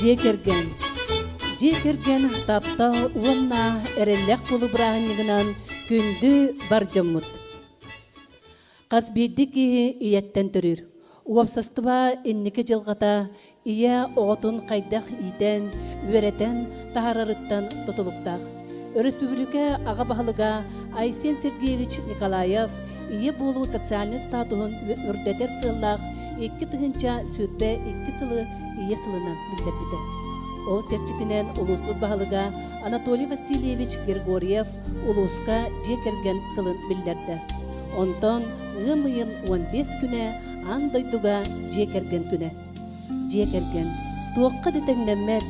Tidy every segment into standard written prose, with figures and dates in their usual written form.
Жекерген. Жекерген тапта уонна эреллек болу бұрағынығынан күнді бар жаммыт. Қазбейді ки ияттен түрір. Уапсастыба иннеке жылғата ия оғытын қайдақ итен, өретен, тахарарыттан тотылықтақ. Республика аға бағылыға Айсен Сергеевич Николаев ие болу социальный статуын үрдетер сыллақ 2 тығынча сүрбе 2 сылы ие сылынан білдербіді. Ол черчетінен улуспут бағылыға Анатолий Васильевич Григорьев улуска жекерген сылын білдерді. Онтон ғымыйын 15 күне андойдуға жекерген күне. Жекерген туаққа детеңнеммет,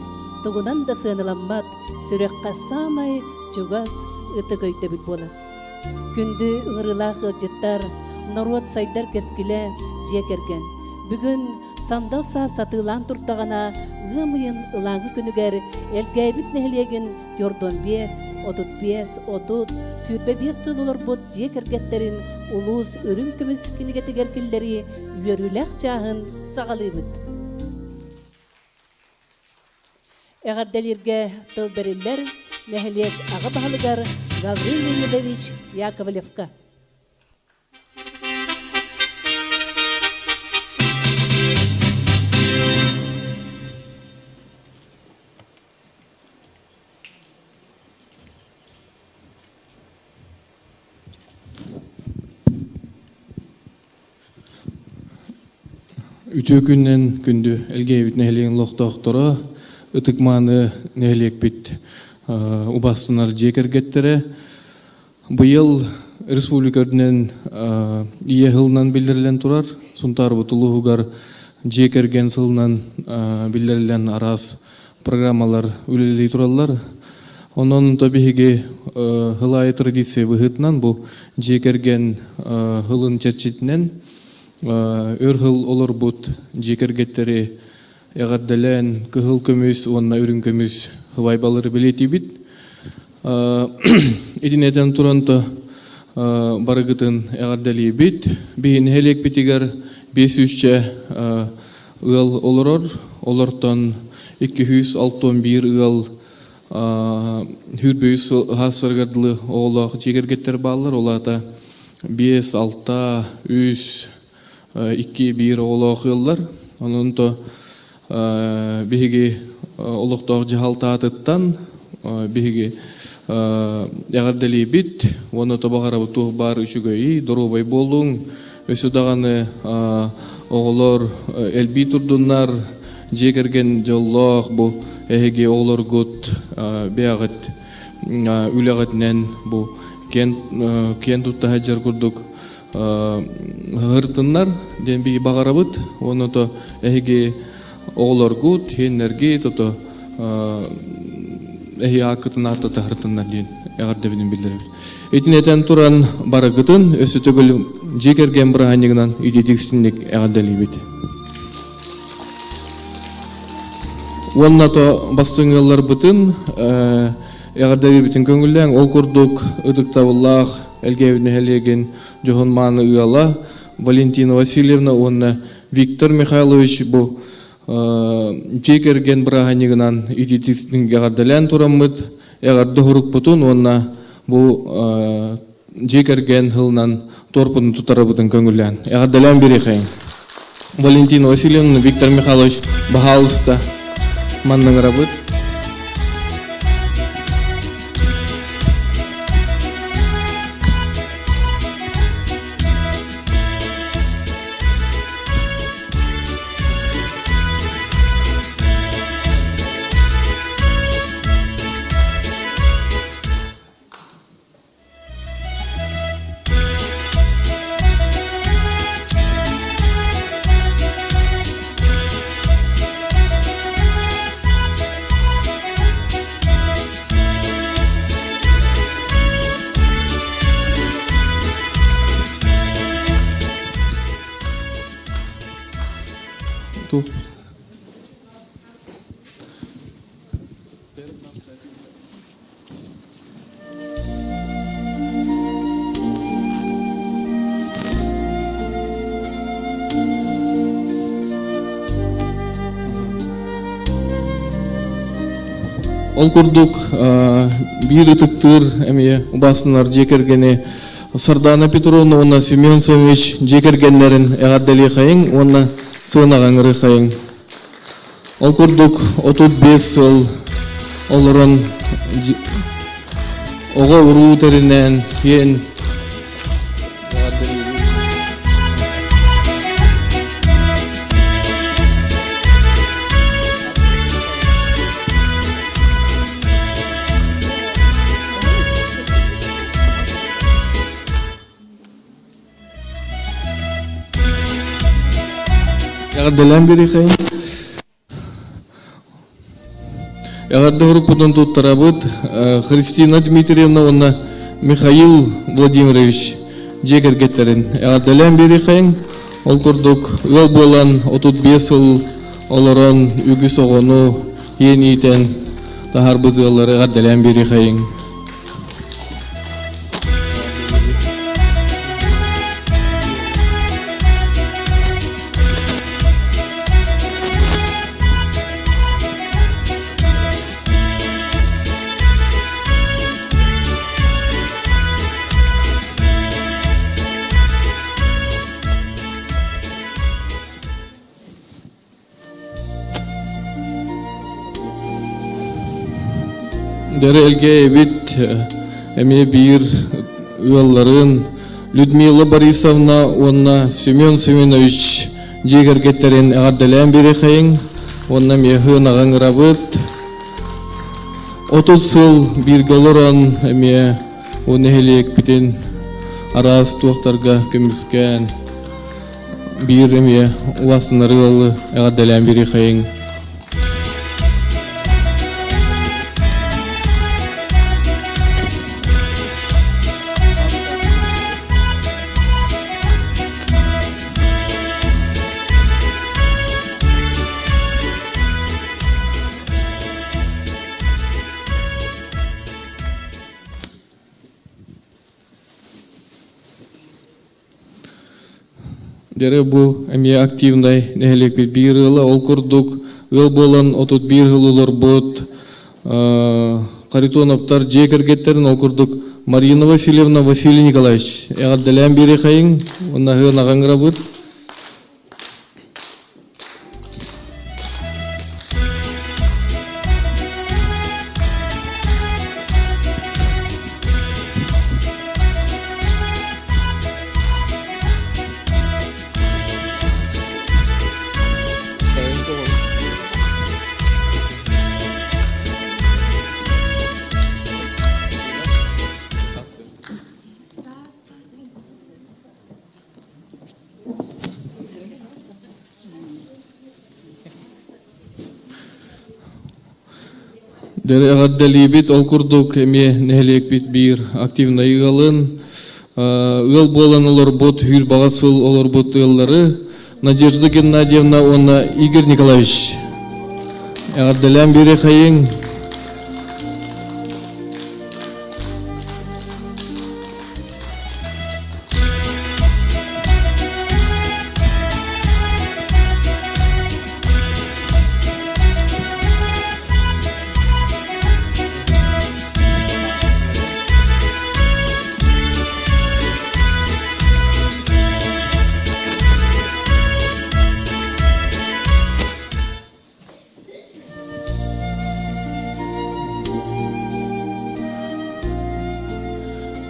туғынан да сыыныламмат, сүрекқа самай чугас ыты көйті біл болы. Күнді ұңырылақ ұржыттар, народ сайдар кескіле жекерген. Бүгін сандалса сатылан тұртағана ғымыйын ұлаңы күнігер әлгәйбіт нәхілеген 45, 35, 30, сүрбе 5 сыл олар бұд жекергеттерін улус үрін күміс кінігетігер кілдері үйеріләқ жағын сағалы бұд. Әғарделерге тыл берілер нәхілет аға бағылығар Гаврил Леонидович Яковлевка. Үтө күннен күнді әлгейбіт нәхілеген лоқтақтыра, ұтықманы нәхілек біт ұбастынар жекергеттері. Бұйыл республика өрдінен ие ғылынан білдірілен тұрар, сұнтар бұтылығығар жекерген сылынан білдірілен арас программалар үлелей тұралар. Онын табиғеге ғылай традиция бұғытынан бұл жекерген ғылын черчетінен өргіл олар бұд жекергеттері яғардалан кығыл көміз, онына үрін көміз ғывай балары білеті біт. Едінетен тұранты барығытын яғардали біт. Бейін хелек бітігер 500-че ұғыл оларыр. Олартан 261 ұғыл хүрбейіз ғасырғадылы оғылақ жекергеттер балар. Олата 5, 6, 3, 2-1 оғылақ ұғылар. Onun to bihigi oluqtaq jihaltatıttan bihigi yağardali bit onu to bagara butuh bar üçügöyi dorobay bolun ösüdağını oğulor elbi turdunlar jekergen jolloq bu ehigi oğulor gut beğat üleğatnen bu ken tutta hajar kurduk hırtınlar den bigi bagara but onu to ehigi oğulor gut henlergi toto ehi akıtın atata hırtınlar den eğarda benim bildirim. Etineten turan baragıtın ösü tögül jekergen bırahanignan ititiksinlik eğardali bit. Onna to bastığınlar bıtın eğardali bitin köngüllen ol kurduk ıdıktavullah elgevine helegen Johon Manı Iyala Valentina Vasilyevna onna Viktor Mikhailovich bu jekergen bırahanignan ititiksinlik eğardalan turamıd eğarda huruk butun onna bu jekergen hılnan torpunu tutarabıdın köngüllen. Eğardalan biri xeyim. Valentina Vasilyevna Viktor Mikhailovich bahalısta manның rabıd. Tuh. Ол курдук бир ытыктыр эме убасынар жекергени Сардана Петровна, онна Семен Семенович жекергенлерин эгардели хайын, онна сыынагаңыры хайын. Ол курдук 35 жыл олорон ого уруу теринен кен ягадалан бери хайын. Ягаддагрук потом тут тарабыт Христина Дмитриевна, онна Михаил Владимирович жегергеттерин ягадалан бери хайын. Ол курдук ыл болан 35 жыл олорон үгү согону енитен тахарбыт ыллары ягадалан бери хайын. Дәрі әлге әбет әме бир ұялларын Людмила Борисовна, онна Семен Семенович жегергеттерін ағардалан бері қайын, онна мехын ағаңырабыт. 30 жыл биргалыран әме оны әлек бітен арас туақтарға көміскен бир әме уасынары ағардалан бері қайын. Дәрі бұл әме активнай нәхелек бир ылы, ол күрдік ыл болан 31 ылылар бұд Қаритоновтар жекергеттерін ол күрдік Марина Васильевна Василий Николаевич ағаддалан бері қайын, онна ғын ағаңыра бұд. Дәрі ағаддали бит, ол күрдік әме нәхелек бит бір активна иғалын. Ыл болан олар бұд, хүр бағасыл олар бұд ыллары. Надежда Геннадьевна, онна Игорь Николаевич. Ағаддалан бері қайын.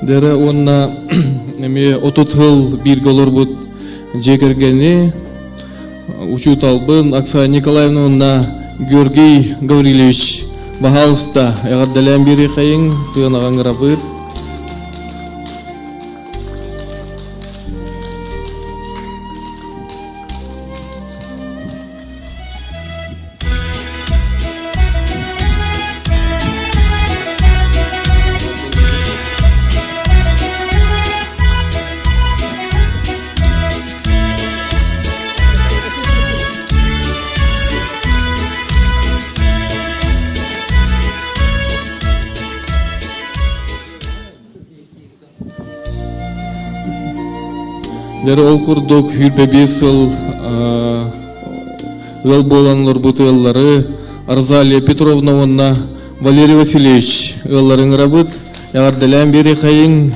Дәрі онна 30 жыл бирге олар бұд жекергені учут албын Оксана Николаевна, онна Георгий Гаврилевич бағалыста ағаддалан бері қайын, сығынағаңыра бұд. Дәрі ол күрдік хүрбе 5 жыл ыл боланлар бұты ыллары Арзалия Петровна, онна Валерий Васильевич, ылларын рабыт, ягардалан бери хайын.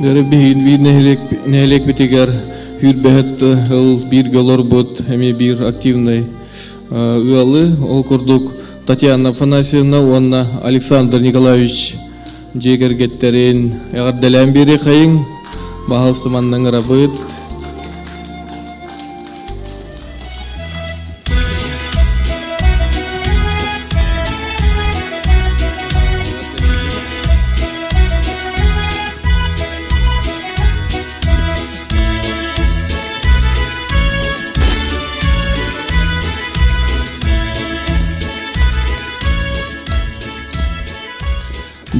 Дәрі бейін бейін нәхелек бітегер хүрбәхет ыл бір гөлор бұд, әме бір активный ұялы. Ол күрдік Татьяна Афанасьевна, онна Александр Николаевич жегергеттерін ағардалан бері қайын, бағалсыманның рабыт.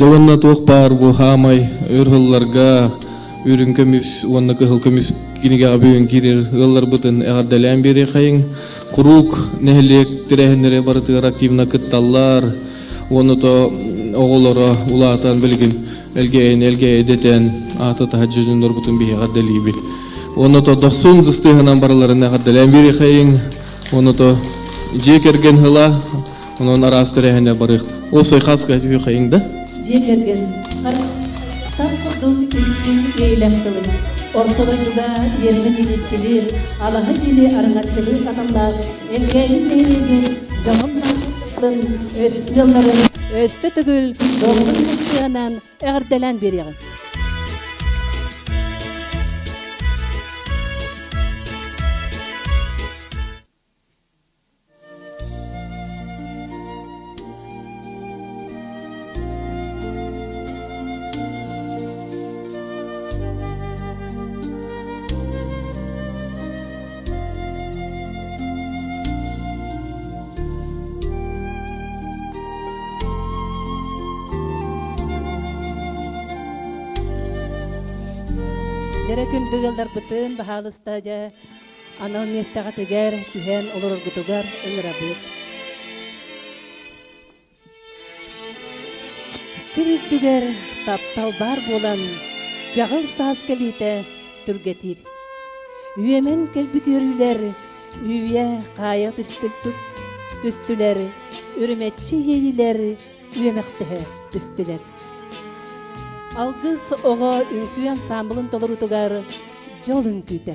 Довонна тоқ бар бұл хамай үрғылларға үрін көміс, онна көхіл көміс кенеге абуын керер ғыллар бұтын әғардалан бері қайын. Құруқ нәхілек тірәхінері барытығыр активна күтталлар, оны то оғылары ұлағатан білгін әлге әдетен аты таға жүзіндер бұтын бей әғардалі біл. Оны то 90 зыстығынан барыларын әғардалан бері қайын, оны то жекерген ғыла, оның арас тірәхіне барықты. Осой қасқа әтігі қайын да? Жекерген тап құрдық істің ейләқтілін. Ортодойдуға ерні жилетчілер, алағы жиле арыңатчылы қаталдар, әлгәйін жаманлардың өсілерлерін өсі түгіл 90 мұстығынан әғірдәлән береғін. Жәрі күндігілдер бұтын бағалыста жа анал местаға тегер түхен олар ғытығар өңірі бұд. Сүрүттігер таптал бар болан жағыл саз кәлейті түргетір. Үйемен кәлбіт өрілер, үйе қая түстілер, үріметчі ейілер, үйемектігі түстілер. Алгыс оға үнкі ансамблын толыр ұтығар жолын күйті.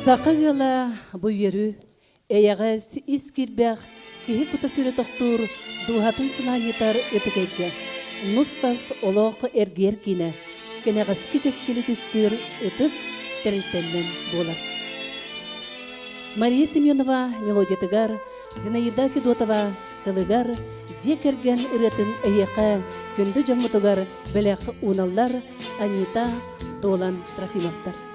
Сақығыла бұйыру, әйәғіз искірбәқ, кеге күті сүрі тоқтур, дуғатын сыланетар өтігейгі. Нұстас олық әргер кені, кенеғіскі кескелі түстір өтік тәрілтәннен болар. Мария Семенова мелодиятыгар, Зинаида Федотова тылыгар, декерген үретін әйеқі, күнді жамытыгар бәләқ уналлар, Анита Долан Трофимовтар.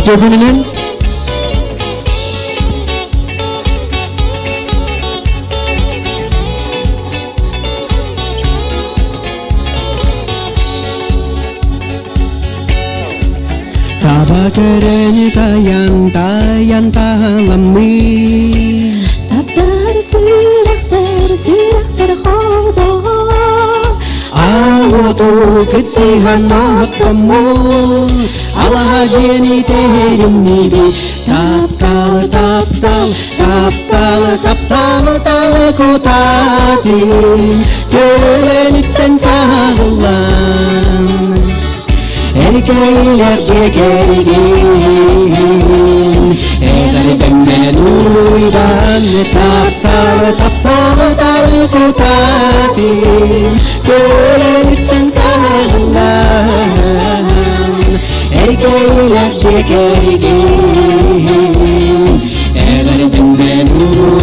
Ütüdünün Taba köreni tayan talamı Taptar sürekter xoda Ağutu küttihan nahtamu Alaha jeni teherim nibi Taptal kutatim Gölenitten sağlan Erkeyler cekergin Eğer benden uydan Taptal kutatim Gölenitten sağlan Erkeyler cekergin Eğer benden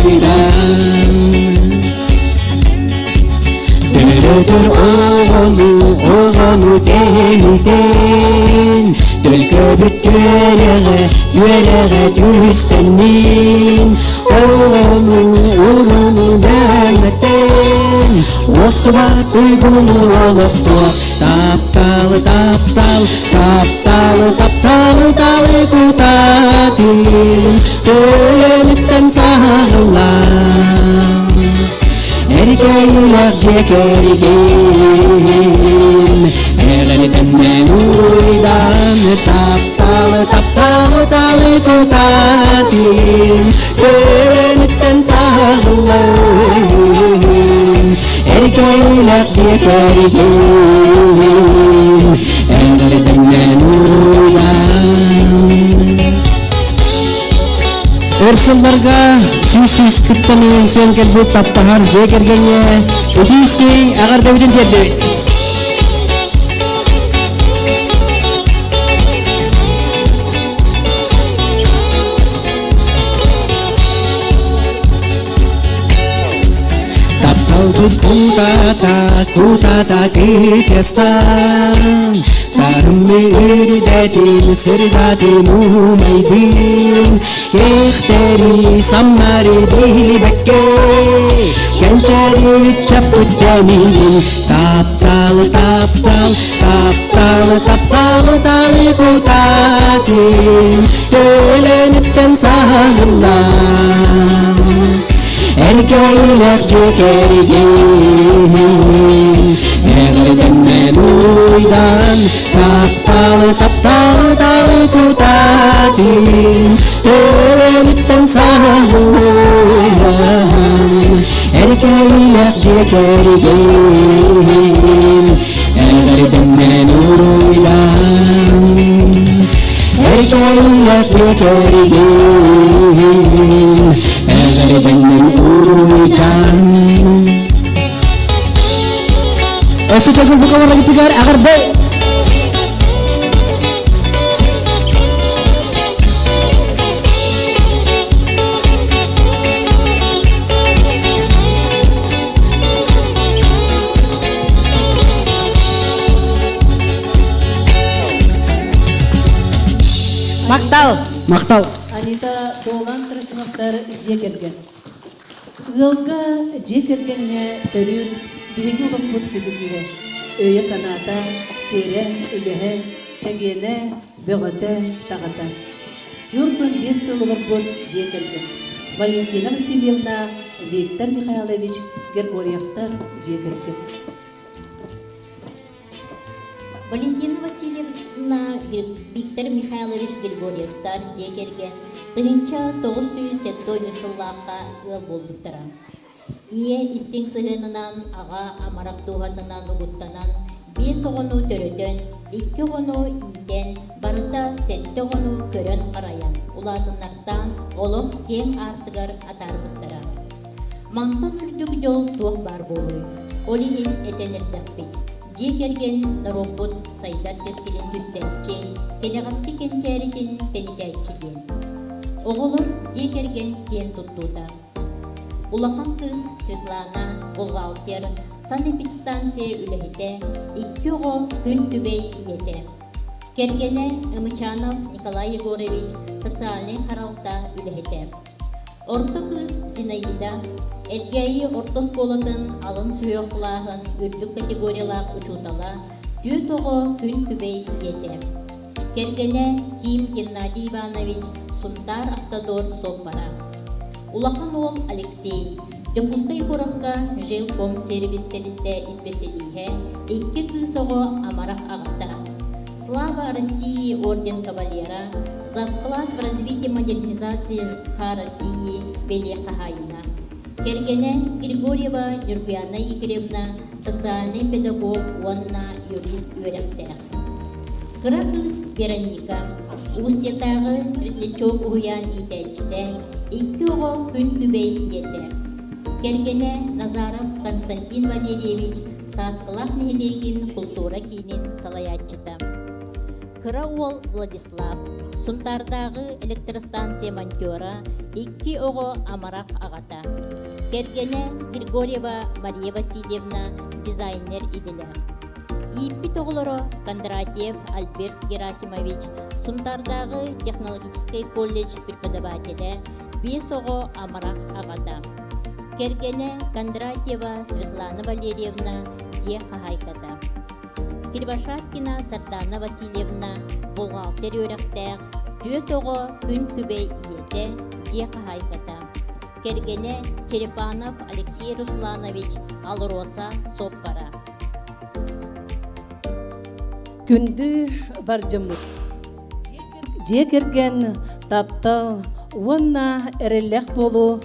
uydan Dölödür oğlanı deniden Dölköbüt göreğe düstenin Oğlanı demeten Ostuva duygunu oluqtu Taptal kutatin Dölönütten sağlan Erkeyler cekergin Eğlenitten uydan Taptal kutatin Eğlenitten sağlayın Erkeyler cekergin Eğlenitten uydan Örsellarga süs kıptanın sen kelbu taptahar cekergenye Ötüyüsteyin ağır deviden terdi Taptal tut kutata kekestan Tarımı ürdetin sırdatin umaydin Yehteri samnari bilbekke Gençeri çaput demin Taptal kutatin Ölenipten sağlan Erkeyler cekergin Eğer benden uydan Taptal kutatin Ölenitten sağlayan Erkeyler cekergin Eğer benden uydan Erkeyler cekergin Eğer benden uydan Esu tegul buka lagi tigar agar deh Maktal Анита Долан Трофимовтар жекерген. Ылга жекергенне төрүр биги улуп бүтсүдүгүрө. Өйө саната, сере, үлөһө, чагене, бөгөтө, тагата. Юрдун 5 сылыр бут жекерген. Валентина Васильевна, Виктор Михайлович Григорьевтар жекерген. Валентина Васильевна Виктор Михайлович Григорьевтар жекерге тыгынча 907 сыллаққа ыл болдуктара. Ие истин сыһынынан аға амарақ туғатынан угуттанан 5 оғыну төрөтөн, 2 оғыну ийтен, барыта 7 оғыну көрөн қараян. Улатыннақтан олық кең артыгар атарбыттара. Мантын үрдік жол туақ бар болуй. Олинин этенердәкпит. Жекерген наробот сайдар тескелин түстәтчен, телеғаски кенчәретін тенитәтчеден. Оғылыр жекерген кен туттута. Улақан кыз Светлана Болгалтер санэпидстанция үләхите 2 оғы күн күбей иете. Кергене Ымычанов Николай Егорович социальный харалта үләхите. Орто кыз Зинаида Эдгейи орто сколатын алын сүйоқлағын үрдік категориялақ учутала 4 оғы күн күбей иете. Кергене Ким Геннадий Иванович Сунтар Автодор Соппара. Улахан ол Алексей Жокускай Боровка жилком сервистерите специалиге 2 кыз оғы амарақ ағыта. Слава России орден кавалера за вклад в развитие модернизации ЖКХ России Беле Кахайна. Кергене Григорьева Нюрбиана Игоревна, социальный педагог, онна юрист үйрәктәр. Кыракыз Вероника, Устьятағы Светлячок уян итәчті, 2 оғы күн күбей иеті. Кергене Назаров Константин Валерьевич, сасқылақ нехелеген культура кейінен салаятчыта. Кыраол Владислав, Сунтардағы электростанция монтера 2 оғы амарақ ағата. Кергене Григорьева Мария Васильевна, дизайнер иделі. Иппит оғылары Кондратьев Альберт Герасимович, Сунтардағы технологический колледж преподавателі 5 оғы амарақ ағата. Кергене Кондратьева Светлана Валерьевна, де қағайката. Кирбашакина Сардана Васильевна, бухгалтер өрәктәр, 4 оғы күн күбей иете, де қағайката. Кергене Черепанов Алексей Русланович, Алроса Соппара. Күнді бар жымыт. Жекерген таптал, онна әрелләқ болу,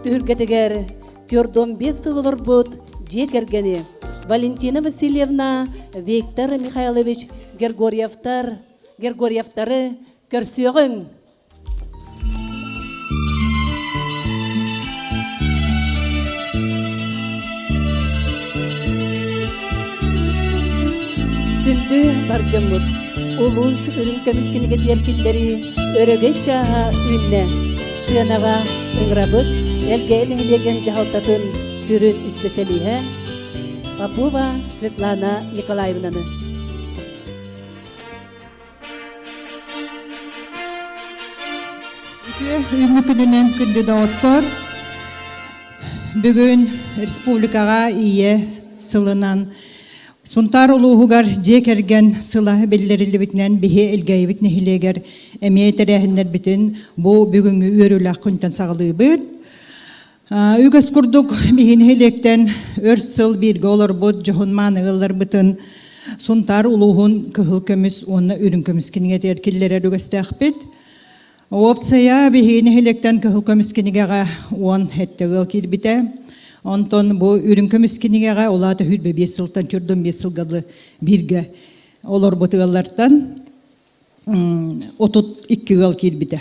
түргетігер, түрдон 5 сылылыр бұд, жекергені. Валентина Васильевна, Виктор Михайлович Григорьевтары көрсеғын. Күнді бар жымыт, улус үрін көміскенеге теркілдері өрөге чаға үнне. Сынаға ұңрабыт, әлге әлігілеген жағалтатын сүрін іспеселігі Попова Светлана Николаевнаны. Үйімі күнінен күнді дауыттар. Бүгін республикаға ие сылынан Сунтар улуғығар жекерген сыла белдерілі бітінен бігі әлгәй бітіне хилегер әмей тәрәхіндер бітін бұл бүгінгі өрілі құнтан сағылығы бұд. Үгіз күрдік бігін хилектен өр сыл бірге олар бұд жоғын манығылар бітін Сунтар улуғын күхіл көміс, оны үрін көміс кенеге тәркелері үгістәқ біт. Опсая бігін хилектен күхіл көміс кенегеға он әттіғыл кел біті. Онтон бұл үрін көміскенігеға олаты хүлбе 5 сылтан түрден 5 сылғалы бірге олар бұтығалардан 32 ғал келбіді.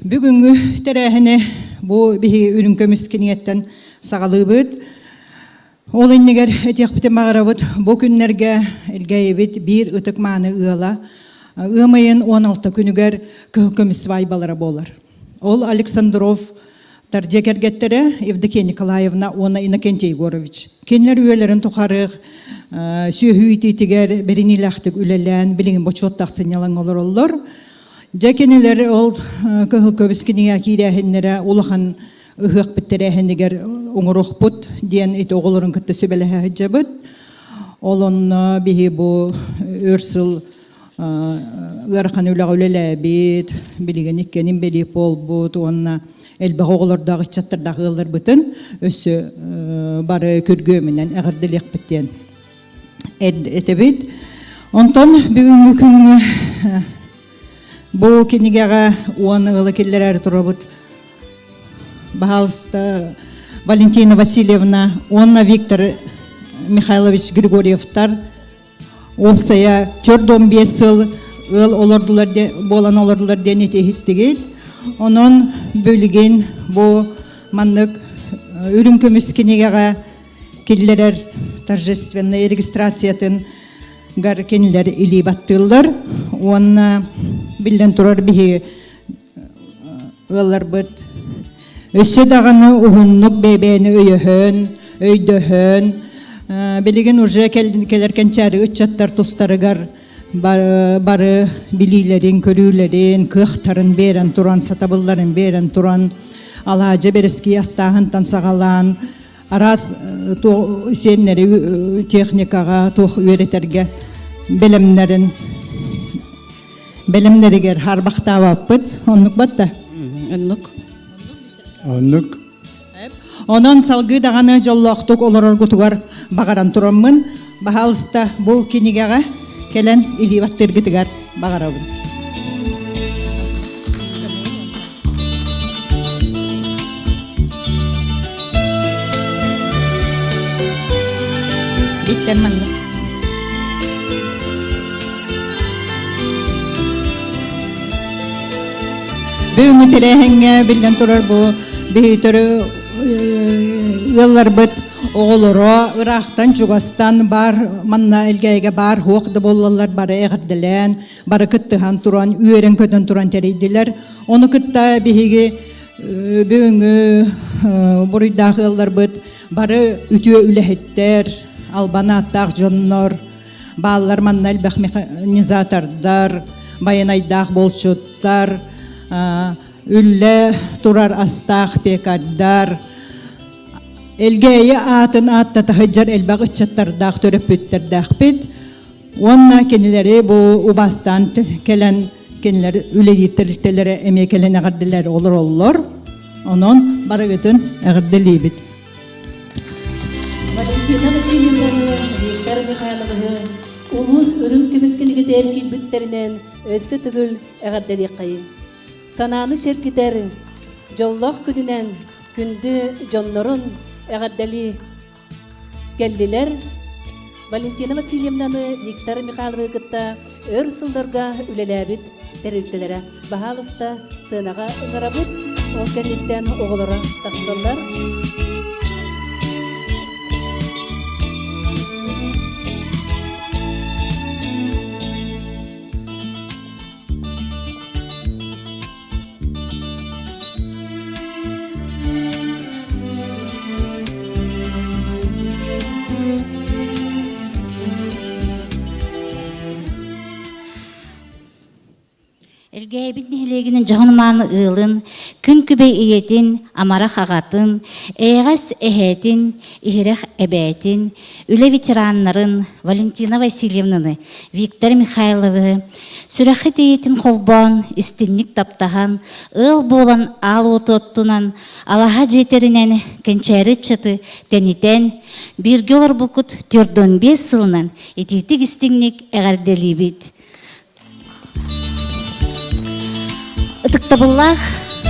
Бүгінгі тәрәхіне бұл бігі үрін көміскенігеттен сағалы бұд. Ол еннегер әтек біті мағыра бұд. Бұл күнлерге әлгәйі бұд бір ұтық маны ұғала. Ұғымайын 16 күнігер көміс вайбалары болар. Ол Александров Тарджекергеттері Евдокия Николаевна, оны Иннокентий Егорович. Кенлер үйелерін тұқарық, сүйі үйтетігер, берінеләқтік үлелән, біліңін бочоттақ сынялан олар олар. Жекенелер ол көбіскенеге кейдәхінлері олақан ұғық біттірәхіндегер оңырық бұд, ден еті оғылырын күтті сөбелі әжі бұд. Олон бігі бұл өрсіл ұғарқан үлелі әбет, білігін еккенін бәлі пол бұд, онына Әлбағы оғылардағы чаттардағы ғылар бұтын өсі бары көргөмінен әғірділік біттен. этебит. Онтон бүгүнкү күнгө бу кинигага уон ылы келлер турабыт. Бахалста Валентина Васильевна, Онна Виктор Михайлович Григорьевтар опсая 4-15 ыл олордулар болан олордулар денете хиттигит. Онон бөлген бу маннык үрүнкөмүс кинигага келлерер торжественная регистрациятын гар кенилер или баттылар. Онна билен турар бихи ылар быт. Өссө даганы ухуннук бебени өйдөхөн, билеген уже келеркен чары үтчаттар тустарыгар бары билилерин, көрүүлерин, кыхтарын берен туран, сатабылларын берен туран, алажы берески астағын тансағалан, арас сеннери техникага, тух үйретерге белемнеригер харбақтаваппыт, оннук батта? Оннук. Онон салгы даганы жоллоқтук олороргутугар багаран тураммын. Бахалыста бу кинигага келен иливаттыргытыгар багарабын. Bitterman. Бүгүнкү терехеңе билен турар бу бейтөрү ыллар бит оголоро Ирактан, Жугастан бар, манна элгейге бар, хоқды боллалар бары эгерделен, бары кыттыхан туран, үйөрен көтөн туран терейдилер. Оны кытта бихиги бүгүнгү буруйдагы ыллар бит бары үтүө үлехеттер, албанаттак жоннор, балалар манна элбэх механизатордар, баянайдак болчуттар, үлле турар астах пекаддар, элгейе атын атта тахыджар элбак ычаттардах төрөпүттердах бит. Онна кенелери бу убастан келен кенелер үледиттерилтелери эме келен агардылар олор. Онон барыгытын агардыли бит. Валентина Васильевна, Виктор Михайловна, улус үрүнкүмүскилиги дээрки бүттеринен өссө түгүл агардыли кайын. Сананы шеркитер жоллох күнүнен күндү жоннорун эгардали келдилер. Валентина Васильевнаны Виктор Михайловна кытта өр сылдарга үлелебит терилтелере бахалыста сынага ыңарабыт ол келиттен оголора такталар. Элгейбит нехилегинин жахынманы ылын, күн күбей иетин, амара хагатын, эйгас эхетин, ихирех эбетин, үле ветераннарын Валентина Васильевнаны, Виктор Михайловы, сүрәхет иетин холбон, истинник таптахан, ыл болан ал ототтунан, алаха жетеринен кенчәрі чыты тенитен, биргелор букут 4-5 сылынан, ититик истинник эгерделибит. Тыктабыллах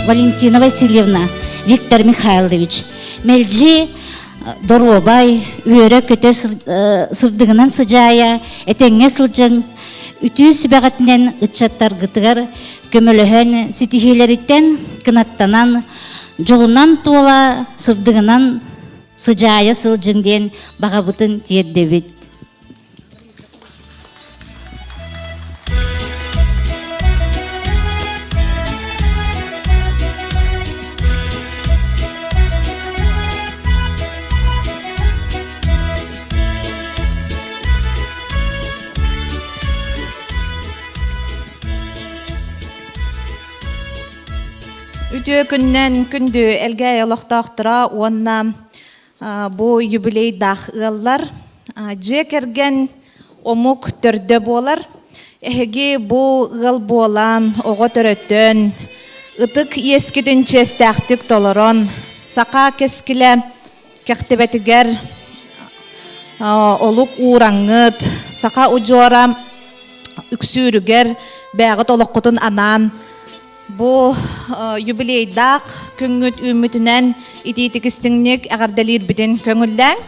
Валентина Васильевна, Виктор Михайлович, мелжи доробай, үйөрө көтө сырдыгынан сыжая, этеңе сылжың, үтүү сүбәгатинен ытчаттар гытыгар, көмөлөһөн ситихилериттен кынаттанан, жолунан туола сырдыгынан сыжая сылжың ден багабытын тиердебит. Үтө күннен күндү элге олоқтақтыра онна бу юбилей дах ыллар жекерген омук төрдө болар. Эһиги бу ыл болан ого төрөттөн ытык ескидин честактык толорон сака кескиле кехтебетигер олук ураңыт, сака ужора үксүүрүгер бәгыт олоққутун анан. Бу юбилейдақ көңгөт үмүтүнен ититикистиңник агардалир битин көңүлләң.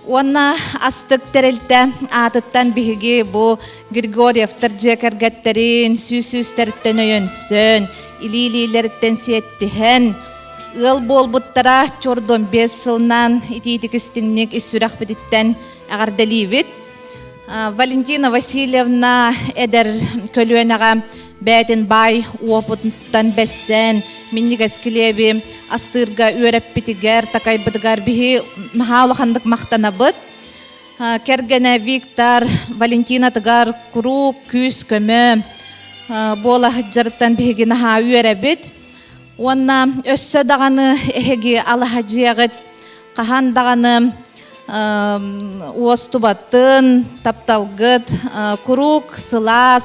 Онна астык терелте атыттан биһиги бу Григорьевтар жекергеттерин сүсүстертен өйөнсөн, илилилерден сиеттиһен, ыл болбуттара чордон 5 сылнан ититикистиңник иссүрах бититтен агардалибит. Валентина Васильевна эдер көлүөнага бәтин бай уопуттан бессен, миннигес килеби астырга үөреппитигер, такайбытыгар биһи наһаалахандык мактанабыт. Кергене Виктор, Валентина тыгар курук, күс, көмө, бола хыджарыттан биһиги наһаа үөребит. Онна өссө даганы эхеги алахаджиягыт, кахан даганы уостубатын, тапталгыт, курук, сылас,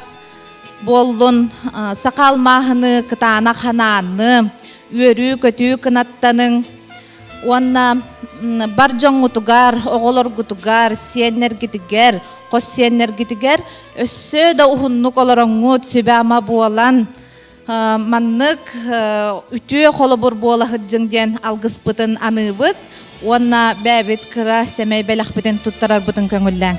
боллун, сакал махыны, кытаана хананы, үөрүү көтүү кынаттаның, онна бар жоңутугар, оголоргутугар, сиеннергитигер, кос сиеннергитигер, өссө да ухуннук олороңут сүбәма буолан, маннык үтүө холобур буола хыджыңден алгыспытын аныбыт, онна бәбит кыра сәмей бәләхбитин туттарар бытын көңүлләң.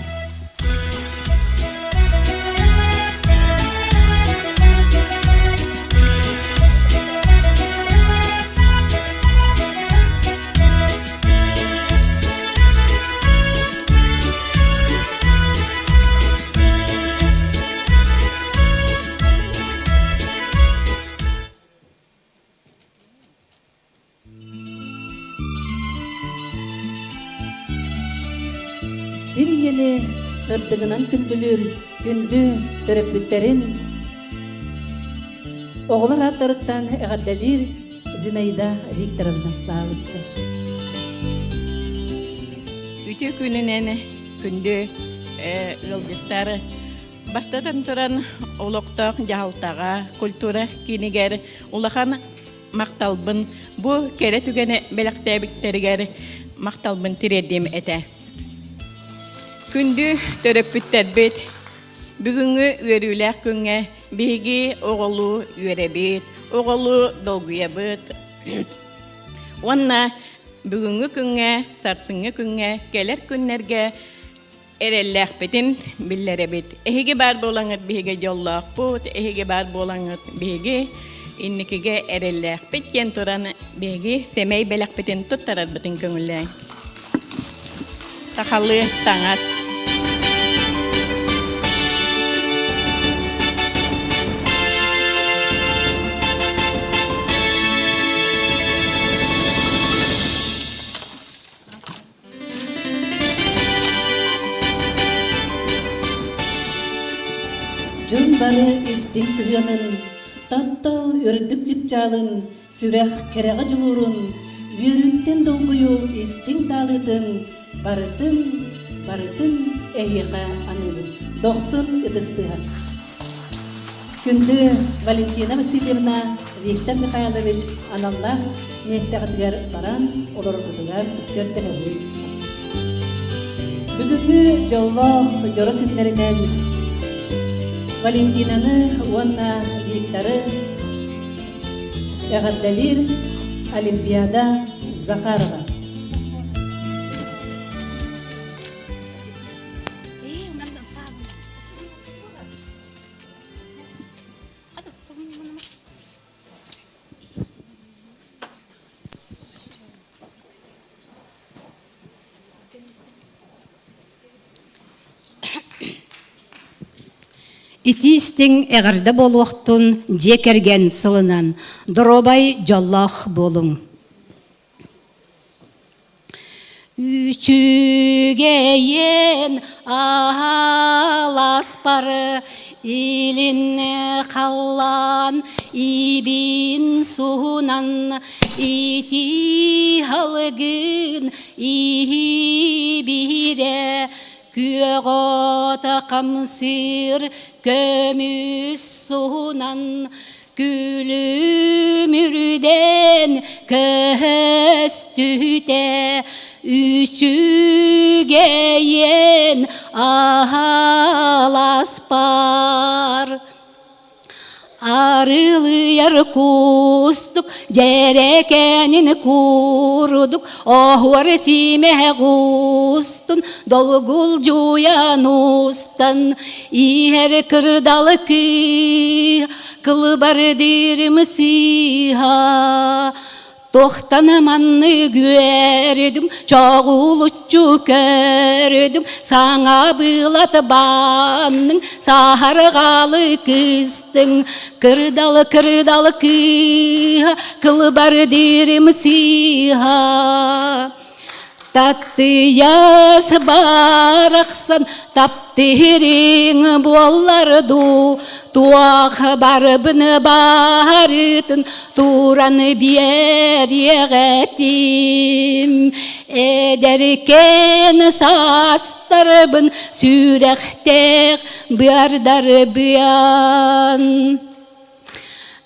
Сирiyeli sırtığынан kündülür, gündü töröpütтерин. Oğlar atlarıttan eğardalir Zinaida Викторовна bağlıstı. Үтү күнүнен күндү ылдыктары бастадан туран олоктоок жаалтага культура кинигер улахан макталбын бу кере түгене белектебиктеригер макталбын тиредим эте. Күндү төрөппүттербит бүгүнгү үөрүүлээх күнгө биги оголу үөребит оголу долгуябыт онна бүгүнгү күнгө сарсынгы күнгө келер күннерге эреллээхпитин биллеребит эхиги бар болаңыт биги жоллоокпут эхиги бар болаңыт биги инникиге эреллээхпит кен туран биги темей белэхпитин туттарарбытын көңүллээн тахалы таңат Жон бары истин сыгынын, таптал өрдүк жипчалын, сүрэх кереға жылурун, үйөрүттен долгую истин талытын, барытын эхиға аныбын, 90 ыдыстыға. Күнді Валентина Васильевна, Виктор Михайлович аналлах нестեղатыгар баран, олоргутыгар көртенеуі. Бүгінгі жоллоқ жоры күнлерінен Валентинаны, онна Викторы, эғаддалир Олимпиада Захарова. Итистиң эғарда болуқтун жекерген сылынан доробай жоллах болуң. Үчүгейен алас бары илин қалан ибин суынан ити халгын ибире Күғота қамсыр көміс суынан күлімірден көстүте Üçügeyen alaspar. Arılıyar kustuk, cerekenin kurduk, ohvar sime kustun, dolgul juyan ustan, iher kırdalı ki, kılbar dirmisiha. Tohtanamanı gördüm, çoğulutçu gördüm, sana bılat banın, sahargalı kıstın, kırdalı kırdalı kıha, kılbar dirmisiha. Tatlı yaz baraksan, taptirin bollardu, tuah barbını barıtın, turanı bir yeğetim. Ederken sastarbın, sürektek bardar biyan.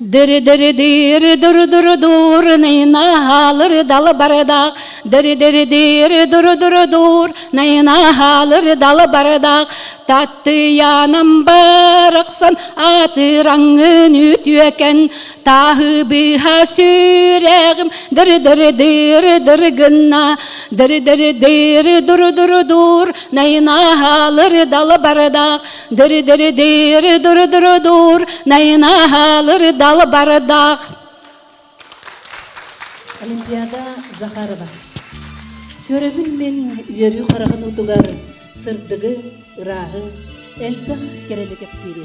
Dır dır dır dur dur dur neyna halır dal bardak. Dır dır dır dur dur dur neyna halır dal bardak. Tatlı yanam baraksan atırangın ütüken. Tahı biha süregim dır dır dır dır gınna. Dır dır dır dur dur dur neyna halır dal bardak. Dır dır dır dur dur dur neyna halır dal bardak. Олимпиада Захарова. Көрөгүн мен үйөрү караган утугар сырдыгы, ырагы, элбэх керелик эпсири.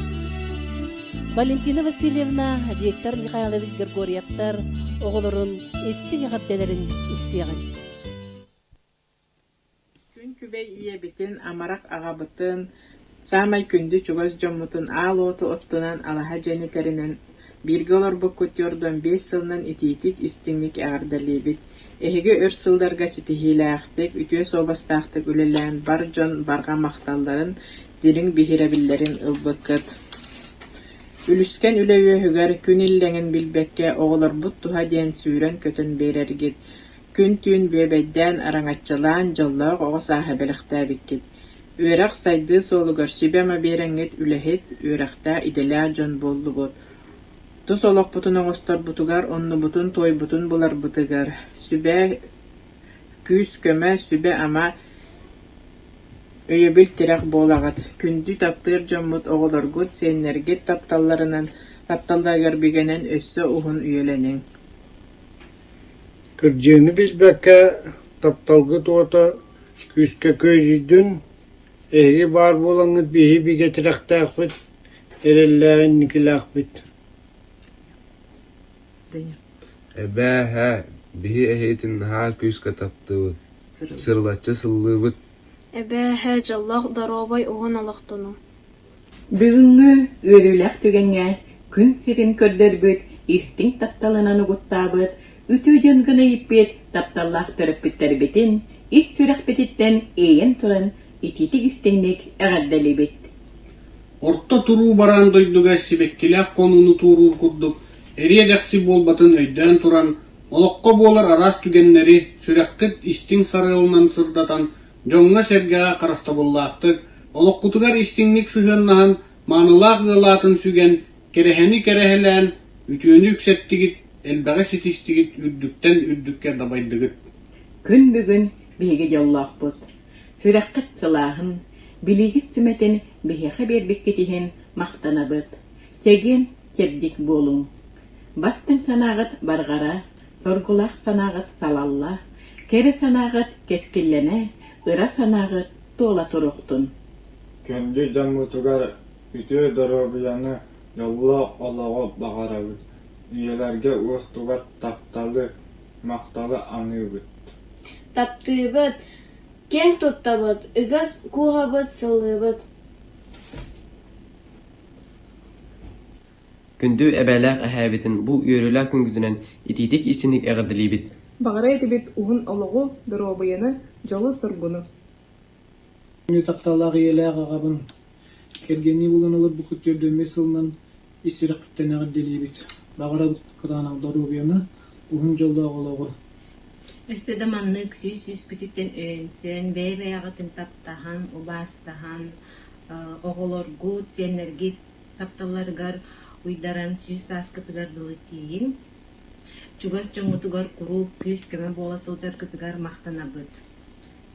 Валентина Васильевна Виктор Михайлович Григорьевтар оголорун эсти мехатделерин истияган. Күн күбей ие битин амарак агабытын самай күндү чугас жоммутун аалооту оттунан алаха женитеринен бирге олар бу көтөрдөн 5 сылынан ититик истиңник ағардалебит. Эһиге өр сылдарга ситихилээхтик, үтүө собастаахтык үлелээн бар жон барга макталларын дириң бихиребиллерин ылбыккыт. Үлүскен үлөйөһүгөр күн иллеңин билбекке оголор бут туха диэн сүүрөн көтөн берергит. Күн түүн бөбөйдэн араңаччылаан жоллоог огосааһабелихтаабиккит. Үөрэх сайды соолугар сүбэма береңет үлэхит үөрэхтаа иделää дьон боллубут. Тус олохпутун оҥостор бутугар онну бутун той бутун булар бутыгар. Сүбэ күүс көмө сүбэ ама өйөбүл тирах болагат. Күндү таптыыр дьоммут оголоргут сеннергит тапталларынан тапталдагар бигенен өссө ухун үйөлениң. Кырдьыыны билбэкке тапталгы туота күскө көйжүдүн эһиги бар болаңыт биһи бигетирахтаахпыт эреллээгин никилаахпыт. Эбээһэ биһи эһиитин наһаа күүскэ таптыбыт сырлаччы сыллыыбыт. Эбээһэ жаллах даробай уһун алахтыным. Бүгүнгү өрүлэх түгенге күн сирин көрдөрбүт иртиң тапталынан угуттаабыт үтүүдөн гына иппит тапталлах төрөппүттербитин ис сүрэхпетиттен эйен туран ититик истеңник эгадделибит. Орто туруу баран дойдуга сибеккилээх конуну тууруур курдук эриэдэхси болбатын өйдөн туран олокко буолар арас түгеннери сүрэхкыт истиң сарыылынан сырдатан жоңга сергега карастабыллаахтык олоккутугар истиңник сыһыаннаһан маанылаах ыалаатын сүген кереһени кереһелээн үтүөнү үксеттигит элбэҕэ ситистигит үрдүктен үрдүкке дабайдыгыт. Күн бүгүн биһиги жоллоохпут. Сүрэхкыт сылааһын билигис түмэтин биһиэхэ биэрбиккитиһин мактанабыт. Чеген чебдик буолуң. Баттың санағыт барғара, соргулах санағыт салалла, кері санағыт кескіллене, ыра санағыт тола туруқтун. Көнді жаммутугар үтө доробияны жолла олого бағарабыт. Үйелерге уостубат тапталы, мақталы аныбыт. Таптыыбыт, кең туттабыт, ыгас куһабыт сыллыбыт. Күндү эбэлээх эһээбитин бу үөрүлээх күнгүдүнэн ититик исиник эгадилибит. Багара этибит уһун олоҕу доробуяны жолу сыргуну. Күнү тапталаах иелээх агабын кергени булан олор бу күттөрдөн сылынан исирекпиттен эгадилибит. Багара кытаанак доробуяны уһун жолдоох олоҕу Өссөдө маннык сүүс күтүттен өөнсөн, бэйбэягатын таптахан, убастахан, оголоргут, сенергит тапталарыгар уйдаран сүүс аскытыгар дылытиин. Чугас чоңутугар куруп, күс көмө боласылжар кытыгар мактанабыт.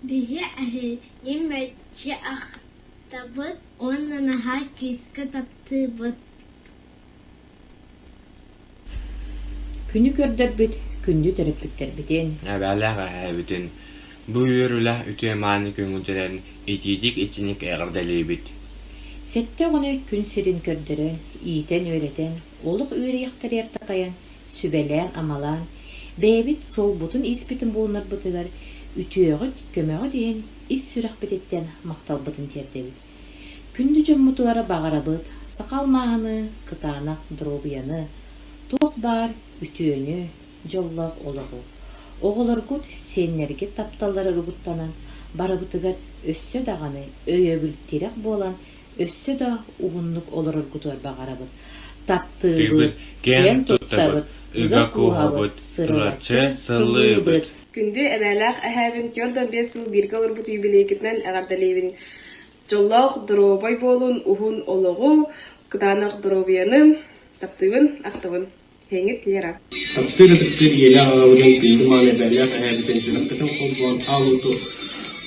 Биһи аһы иммечи ахтабыт, оннанаха күскө таптыбыт. Күнү көрдөрбүт, күндү төрөппүттербитин. Әбәләг әбитин. Бу йөрүлә үтә маны көңүлдәрен итидик истиник әгәрдәлебит. Сетте ону күн сирин көрдөрөн, иитен өйрөтен, олук үйрөйяктар яртакаян, сүбелен амалан, бэбит сол бутун испитин болунар бытыгар, үтүөгөт, көмөгө дейин ис сүрәкбететтен макталбытын тердебит. Күндү жоммутулары багарабыт, сакалмааны, кытаанак дробуяны, туох бар, үтүөнү, жоллоқ олоғу. Оғыларгут сеннерге тапталары ругуттанан, барабытыгар өссө дағаны өйөбүлттерек болан, өссө да уғынлык олороргутуар багарабыт. Таптыбыт, кен туттабыт, ыга куғабыт, сырылачы, сыллыбыт. Күнді әбәләқ әхәбін көрден бес сыл бірге олырбыт үйбелейкетнен әғардалейбін. Жоллақ дробай болун, уғын олоғу, кыданақ дробияны, таптыбын, ақтыбын. Хеңит лера. Тапсыры тыктыр еле ağabeyden kıyımane beryak әһәбитен сүрәккәтен қолдуан алуты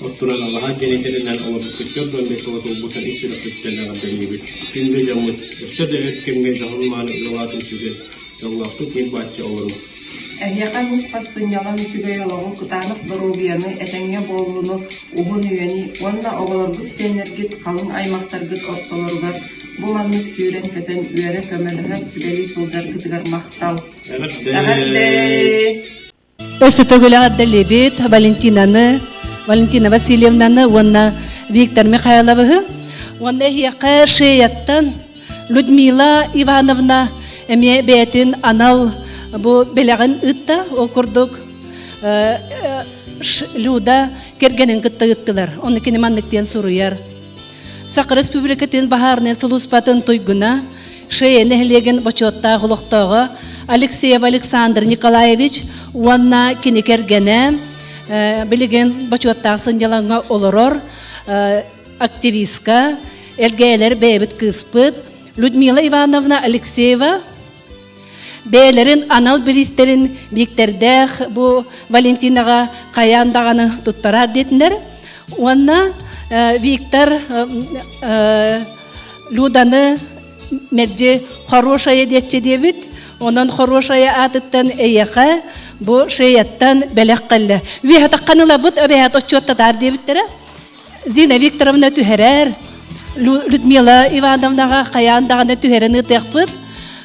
оттуран Аллаһа генетеринен олып көтөр бөлмесе оту бутан исүрәккәтен әгәрдәлебит. Күндү жамыт, өстә дә өткәнгә жаһылманы илгатын сүгел. Яллахты кин бачы олыру. Әйяка муспасын ялан үчүгө ялогу кытанык дорубияны этеңге болуну угун үйени, онда оголоргут сенергит калың аймактаргыт оттолоргар бу маннык сүйрен көтөн үйөрө көмөлөһөр сүбели сылдар кытыгар мактал. Өсі төгілі Лебет, Валентина Васильевнаны, онна Виктор Михайловы, онна хияқа шеяттан Людмила Ивановна әме бәйтін анал бұ белағын ұтта, оқырдық Люда кергенін күтті ұттылар, оны кенеманлықтен сұруяр. Сақ республикатын бағарны сұлуспатын тойгуна, шеяны әлеген бачотта ғылықтағы Алексеев Александр Николаевич уанна кенекергене билеген бачуаттасын ялаңа олорор активистка элгейлер бэбит кыспыт Людмила Ивановна Алексеева бээлерин анал билистерин биктердех бу Валентинага каяндаганы туттарар детинер уанна Виктор Люданы мерже хорошая детче дебит. Онан хорошая атыттан эйяқа, бу шеяттан бәләк қаллы. Веха таққаныла бұд өбәйат отчеттатар дебіттері. Зина Викторовна түхерер, Людмила Ивановнаға қаяндағаны түхерін ұтық бұд.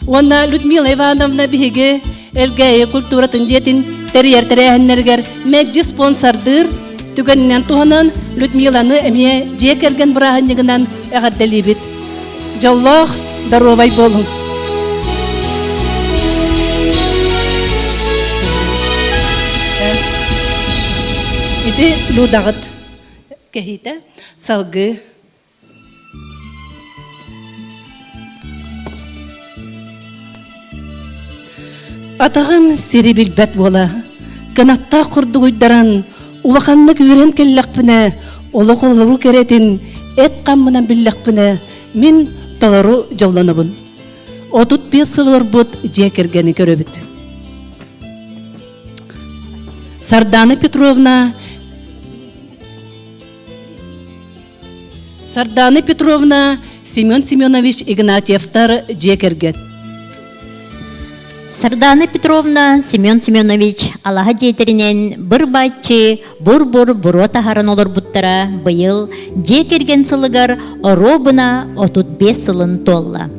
Онна Людмила Ивановна бігі әлгәйі культуратын жетін тәрі-әртәрәхіннергер мәгжі спонсордыр. Түгеннен туғынан Людмиланы әме жекерген бұрағынығынан әғаддәлі бит. Жаллах даробай болың. Иди лудагыт кехите салгы. Атағын сири билбәт бола. Канатта құрды гойдаран, улаханны күрен келләкпіне, олы қолыру керетін, әт қаммынан білләкпіне, мен талару жауланыбын. 35 сылыр бұд жекергені көрөбіт. Сардана Петровна, Семен Семенович Игнатьевтар жекергет. Сардана Петровна, Семен Семенович Аллаха жейтеринен бір байтчы, бұр тахарын олар бұттара бұйыл жекерген сылығар оробына 35 сылын толла.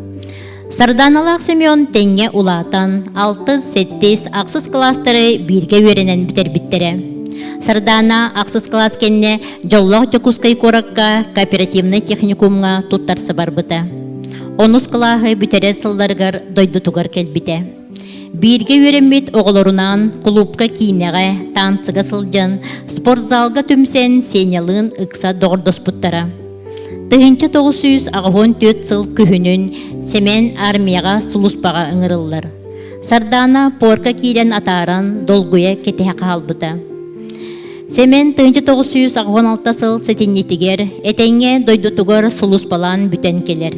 Сарданалақ Семен теңге улатан 6-7 ақсыз кластары бірге өренен бітер-біттері. Сардана ақсыз класс кенне жоллоқ жокускай коракка кооперативный техникумға туттарсы бар бұта. Онус клағы бүтере сылдарғар дойду тугар келбіте. Бірге өренмет оғылорунан клубка кейнеға, танцыға сылжан, спортзалға түмсен сенялын ықса доғырдос бұттара. 1994 сыл күхінін Семен армияға сулуспаға ыңырылар. Сардана порка кийлен атаран долгуя кетеhe қалбыта. Семен 1916 сыл сетеннетигер, этенге дойдутугар сулус балан бүтен келер.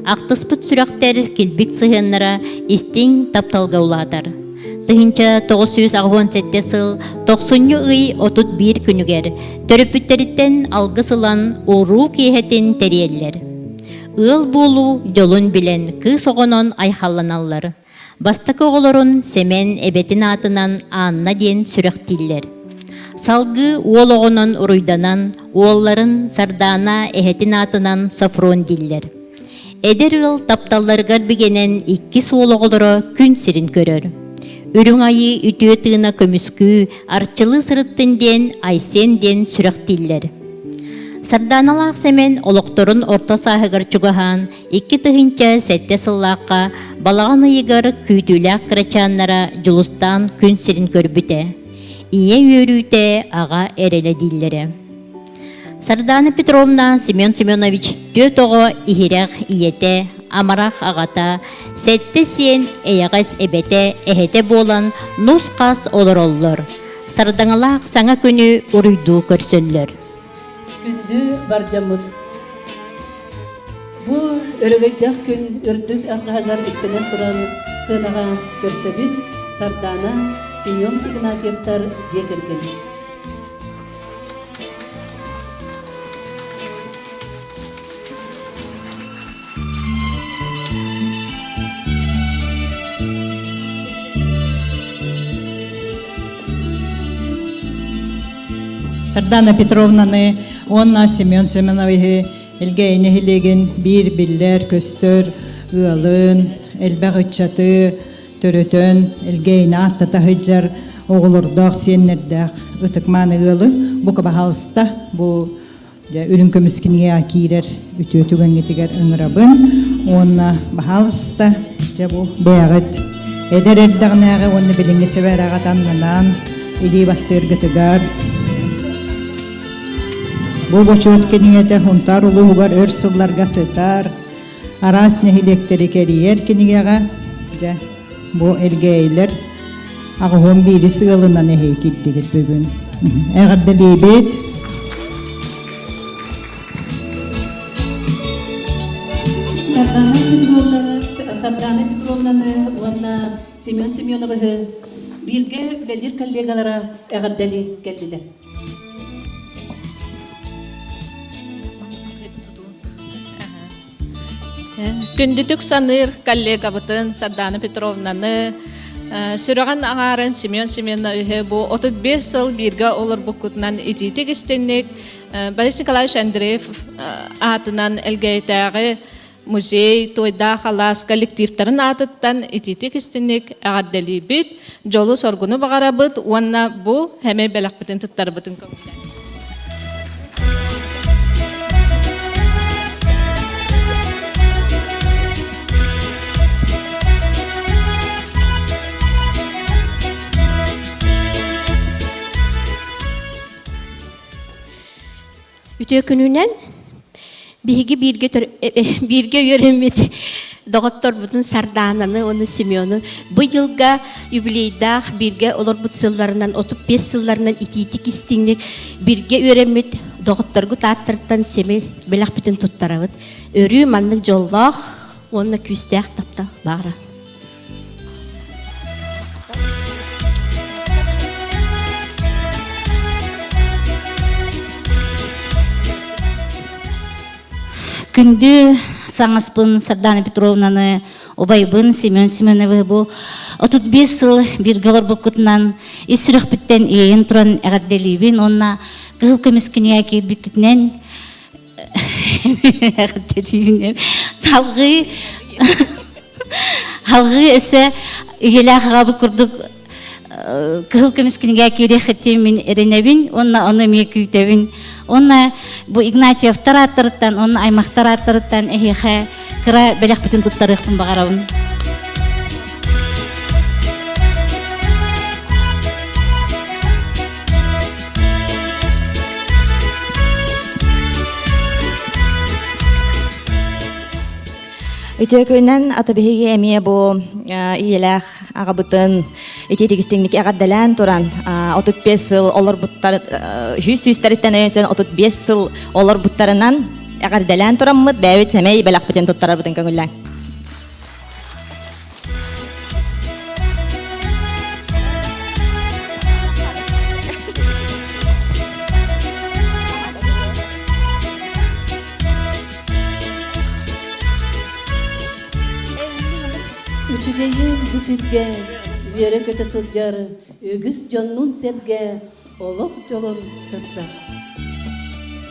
Ақтыспыт сүрәктер килбик сыһыннара истиң тапталгаулатар. 1997 сыл 90 ый 31 күнүгер төрөпүттериттен алгысылан уруу киехетин териеллер. Ыл болу жолун билен кыз огонон айхалланаллар. Бастакы оголорун Семен эбетин атынан Анна ден сүрәктиллер. Салгы уол огонон уруйданан, уолларын Сардана эхетин атынан Сафрон диллер. Эдер ыл тапталларгар бигенен 2 суол оголоро күн сирин көрөр. Үрүң айы үтүө тыына көмүскү, арчылы сырыттын ден, Айсен ден сүрәктиллер. Сарданалаах Семен олокторун орто саһыгар чугахан, 2 тыһынча сетте сыллаакка балаган ыйыгар күүтүүлээх кырачааннара жулустан күн сирин көрбүтэ. Ие үөрүүтэ ага эреле диллере. Сардана Петровна Семен Семенович төтого ихирэх иете амарах агата сетте сиен эягас эбете эхете болан нус кас олороллор. Сарданалаах саңа күнү уруйдуу көрсөллөр. Күндү баржамыт. Бу өрөгөйдөх күн өрдүк аргагар иттенен туран сынага көрсөбүт Сардана Семен Игнатьевтар жекерген. Сардана Петровнаны, онна Семен Семеновичи элгейне хилеген бир биллер көстөр ыалын, элбэг ыччаты төрөтөн элгейне аттата хыджар оголордох сиеннердах ытыкманы ыалы бу кабахалыста бу үрүн көмүскинге акирер үтүөтүгөнгетигер ыңырабын онна бахалыста бу бэягыт эдерердагнагы онны билинге себерага таннанан иди баттыргытыгар бу бочот кенигете хунтар улугар өр сылларга сытар арас нехилектери кериер кенигега бу элгейлер агым бири сыгылынан эхей киттигит бүгүн эгерделибит Сардана Петровнаны уанна Семен Семеновичи бирге үлелер коллегалара эгердели келдилер. Күндүтүк саныр коллега бытын Сардана Петровнаны сүрөгөн аңарын Семен Семеновичи бу 35 сыл бирге олор букутунан ититик истенник Борис Николаевич Андреев атынан элгейтагы музей тойда халас коллективтарын атыттан ититик истенник агадделибит жолу соргуну багарабыт уанна бу хеме белакбытын туттарбытын көңүлдө. Ütüö күнүнен бирге өремет доғыттор бұтын Сардананы, оны Семену. Бұл жылға юбилейдақ бирге олар бұт сылларынан, 35 сылларынан ититик истиңдік бирге өремет доғытторгу тааттырттан Семен белақ бүтін тұттарабыт. Өрі манның жоллақ, оны күстәқ тапта бағыра. Күнді саңаспын Сардана Петровнаны, обайбын Семен Семеновичи бу 35 сыл биргалар букутунан исрөх биттен ийин туран эгадделибин онна кыл көмескине келбикитинен эгадделибин халгы эсе елахага бу курдук кыл көмескине керехеттен мен эренебин онна аны мекүйтебин. Онна бу Игнатьев таратырыттан, онна аймак таратырыттан эхе кыра белек бүтүн туттарыхпын багарабын. Үтөкөннән атыбеге эмие бу иелах агабытын этетигистеңник агаддалан туран 35 ел олар буттар 100 тарыттан өйсен 35 ел олар буттарынан агаддалан тураммыт бәвит сәмей белак битен туттарар бутын көңүллән. Үчүгейин бүсүлге, вере көтө сылжары, үгүс жоннун селге, олох жолун сырса.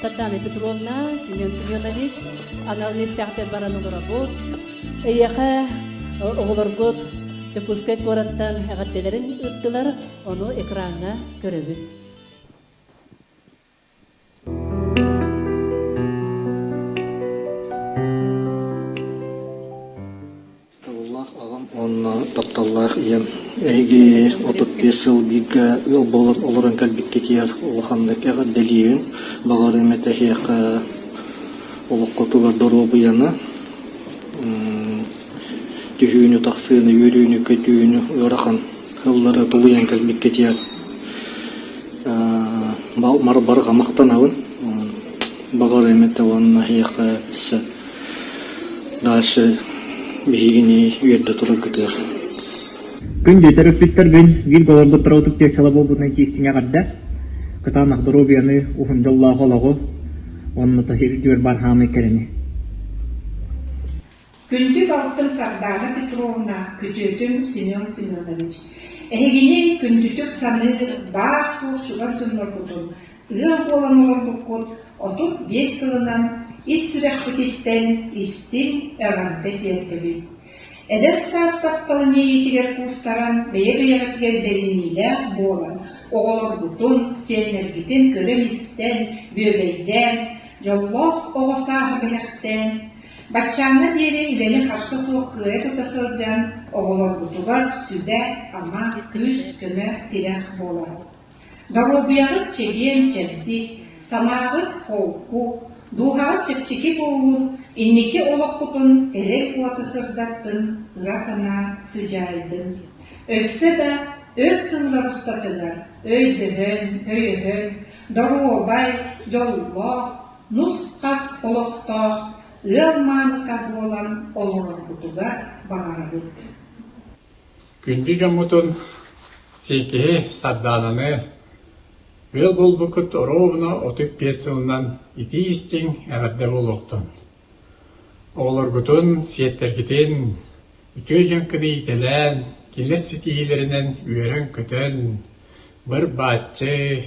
Сардана Петровна, Семен Семенович, она местахтер барану работ, эяха оголоргот, тепускай кораттан агаттелерин ыттылар, ону экранга көрөбүт. Онна тапталлар ием эги 35 ел бирге ел болар олорун калбикке тияр улахандык эга делиен багары метехек олоккотугар доробуяны түжүүнү таксыны өрүүнү көтүүнү ырахан ыллары тулуян калбикке тияр мар барга мактанабын багары мете онна хека дальше бигини үйерде турып кетер. Күн жетер өппеттер бен бир голорду траутуп песала болбутна тиистиңе гадда. Кытанак доробияны ухун жолла холагы онны тахир жөр бархамы керени. Күндү балыктын Сардана Петровна, күтөтүн Семен Семенович. Эгини күндүтүк саны бар суучугар жоннор бутун. Ыл боланолор букут, 35 жылынан истүрек бутиттен истин эганды тиеттеби. Эдер састапталы нейтигер кустаран бeye-бeye тигер беринилер болан. Оголор бутун, сенергитин көрөн истен, бөбейден, жоллох оғосағы белектен. Батчаңы дери үлені қарсы суық күйе тұтасылжан, оголор бутугар сүбе, ама күз көмөр тирек болан. Доробияғыт чеген чепти, санағыт холку, дуғағыт чепчеки болуын, иннеки олыққытын эрек уатысырдаттын ырасана сыжайдын. Өсті да өз сыллар ұстатыдар, өйдігін, өйігін, доробай, жоллақ, нұс қас олықтақ, ылманыққа болан олығыр бұтыға бағары бұд. Күнді жамутын секеhe Sardanаны Vel bolbukut orovna 35 yılından iti istin ägärde boluktun. Oğlorgutun siyettergiten ütözün kıdı itelen killet sitihilerinden üyeren kötön bir batçı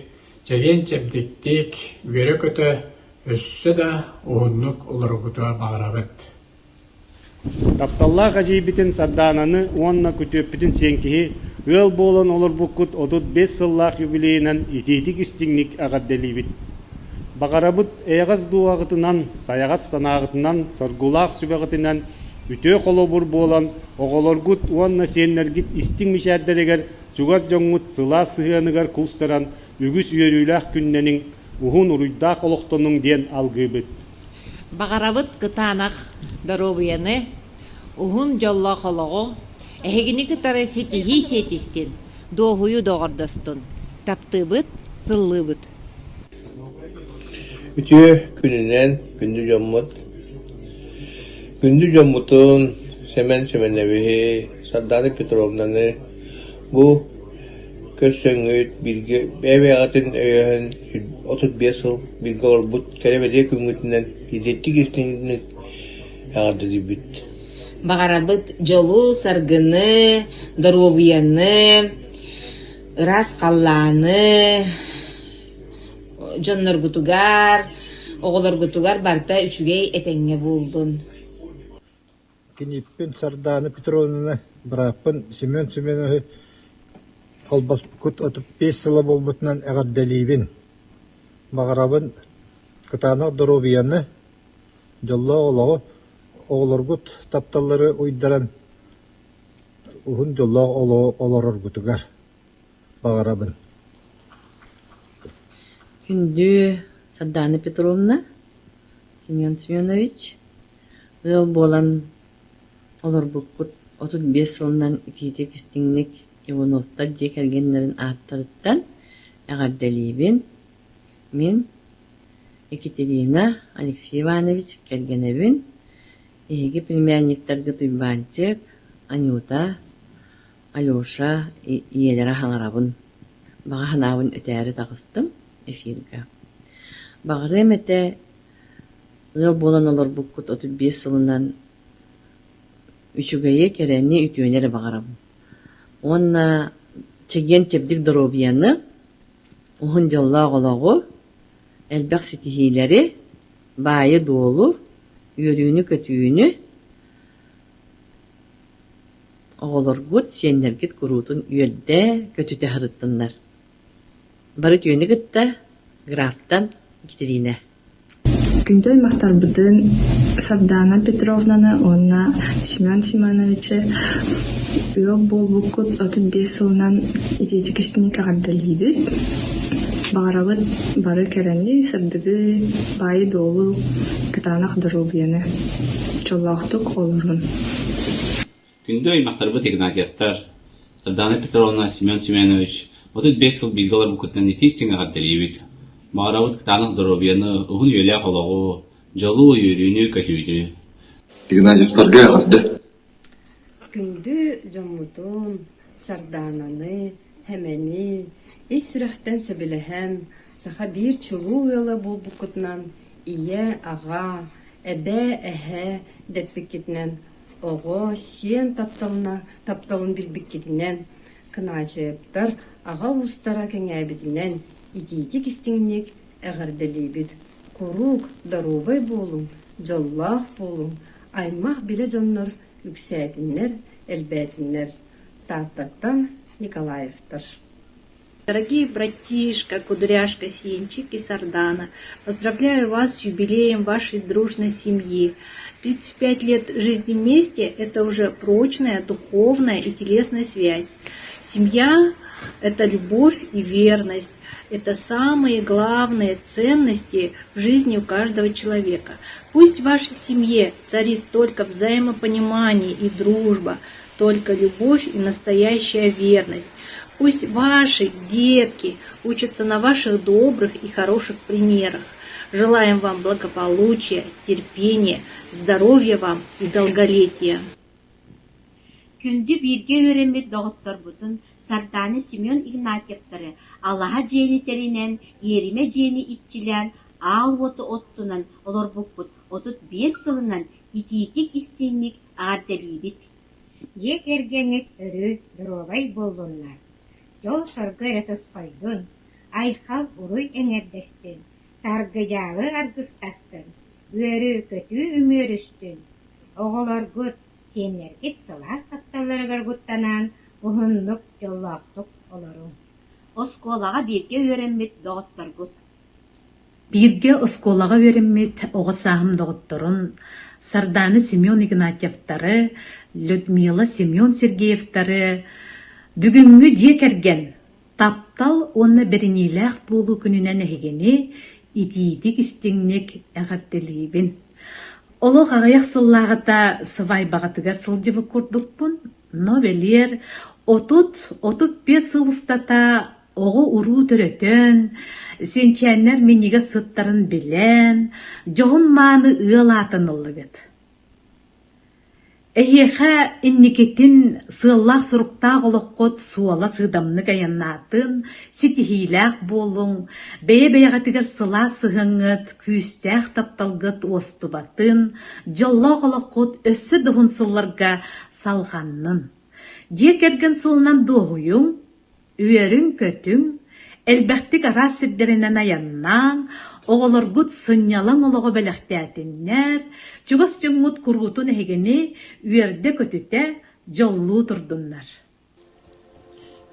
çegen çepdiktik üyere kötö össü da oğunluk olorgutuğa bağırabıt. Тапталла гажибитин Sardanаны онна күтөппүтүн сенкиһи ыл болон олор буккут 35 сыллаах юбилейинен ититик истиңник агадделибит. Багарабыт эягас дуагытынан, саягас санаагытынан, соргулаах сүбагытынан үтө колобур болан оголоргут онна сеннергит истиң мишәрдерегер чугас жоңмут сыла сыhыныгар кустаран үгүс үйөрүләх күнненин ухун уруйдаах олохтонун ден алгыбыт. Багарабыт кытанах доробияны ухун жолла холого эхигини кытары сетихи сетихтен доохую доғордостун таптыбыт сыллыбыт. Ütü gününden gündü jommutun Semen Semenevihi Sardana Petrovna'nı bu kössöngüt bilgi bebeğatın öyöhün 35 yıl bilgi orbut kerebede küngütünden izettik istinlik yardı dibit. Багарабыт жолу саргыны, доробияны, ырас қалланы, жоннор гутугар, оголор гутугар барта үчүгей этеңге болдун. Киниппин Сардана Петровна браппын Семен Семенович албаспыкут 35 yılı болбутунан эгадделибин. Багарабын кытанак доробияны жолла олагы оголоргут тапталлары уйдаран ухун жолла олороргутугар багарабын. Күндү Сардана Петровна, Семен Семенович, ыл болан олорбуккут 35 сылынан итиити кистиңник Ивановтар дие кергеннерин ааттарыттан эҕардалиибин мен Екатерина Алексей Иванович кергенебин эһиги племянниктарга туйбаанчык Анюта Алеша иелера хаңарабын бага ханаабын этээри тагыстым эфирга багырым эте ыл болан олорбуккут 35 сылынан үчүгайы керенни үтүөнери багарабын онна чеген чебдик доробияны ухун жоллогологу элбэх ситихилери баайы доолу үөрүүнү көтүүнү оголоргут сиэннергит куруутун үөлдэ көтүтэ харыттыннар бары түйөнү гытта графтан Екатерина Күндөй мактарбытын Сардана Петровнаны онна Семен Семеновиче үй болбукут 35 сылынан итети кистиник агардалибит багарабыт бары керени сырдыгы баайы доолу кытаанах доробияны чоллоохтук олорун Күндөй мактарбыт Игнатьевтар Сардана Петровна Семен Семенович 35 сыл билгалар букуттан итистиң агардалибит багарабыт кытаанах доробияны ухун үөлэ хологу жолу үйрүүнү көтүүнү Игнатьевтарга агарды Күндү жоммутун Сардананы хемени ис сүрәхтен сөбелеһен саха бир чулуу ыла булбукутнан ие ага эбе эһе деппикитнен ого сен тапталын билбиккитинен кынаачыптар ага устара кеңәбитинен итити кистиңник әгәрделибит курук дарубай болун жоллах болун аймах биле жоннор үксәтиннер элбәтиннер Таттаттан Николаевтар. Дорогие братишка, кудряшка, Сенчик и Сардана, поздравляю вас с юбилеем вашей дружной семьи. 35 лет жизни вместе – это уже прочная духовная и телесная связь. Семья – это любовь и верность. Это самые главные ценности в жизни у каждого человека. Пусть в вашей семье царит только взаимопонимание и дружба, только любовь и настоящая верность. Пусть ваши детки учатся на ваших добрых и хороших примерах. Желаем вам благополучия, терпения, здоровья вам и долголетия. Күнді бирге өремет доғыттар бұтын Сарданы Семен Игнатьевтары Аллаха жиэнитеринен ериме жиэни итчилер ал оты оттунан олар бұқпыт 35 сылынан итиитик истинник ағарделибит. Дек ергенет өрі дұровай болдунлар. Жол соргы ретоспайдун, айхал уруй эңердестін, саргыжалы аргыстастын, өрі көтü үмөрүстін. Оғылар гүт сенергет сылас тапталарыгар гуттанан, ұхынлық жоллақтық оларың. Осколаға бирге өремет доғыттар гүт. Бирге осколаға өремет оғысағым доғыттырын, Сарданы Семен Игнатьевтары, Людмила Семен Сергеевтары бүгүнгү жекерген таптал онна беринилах болу күнүнен эгени итиитик истиңник эгартелибин. Олох агаяк сыллагыта сывай багатыгар сылжыбы курдукпун, но белер 30-35 сылыстата оғы уру төрөтөн, сенчәннер мениге сыттарын билен, жоғын маны ыалатын ыллыгыт. Эхеха инникетин сыллах суруктаа олоққот суала сыдамны гаяннатын, ситихилах болуң, бәе-бәяғатыгар сыла сығыңыт, күйістәқ тапталгыт остубатын, жоллақ олоққот өссі дұғын сылларға салғаннын. Жекерген сылынан доғуюң, үйерін көтің, әлбәқтік арас сірдерінен аяннаң, оғылыргут сынялан олығы бәліқтәтіннер, чугас жыңғыт күргутун әгені үйерді көтіте жоллу тұрдыннар.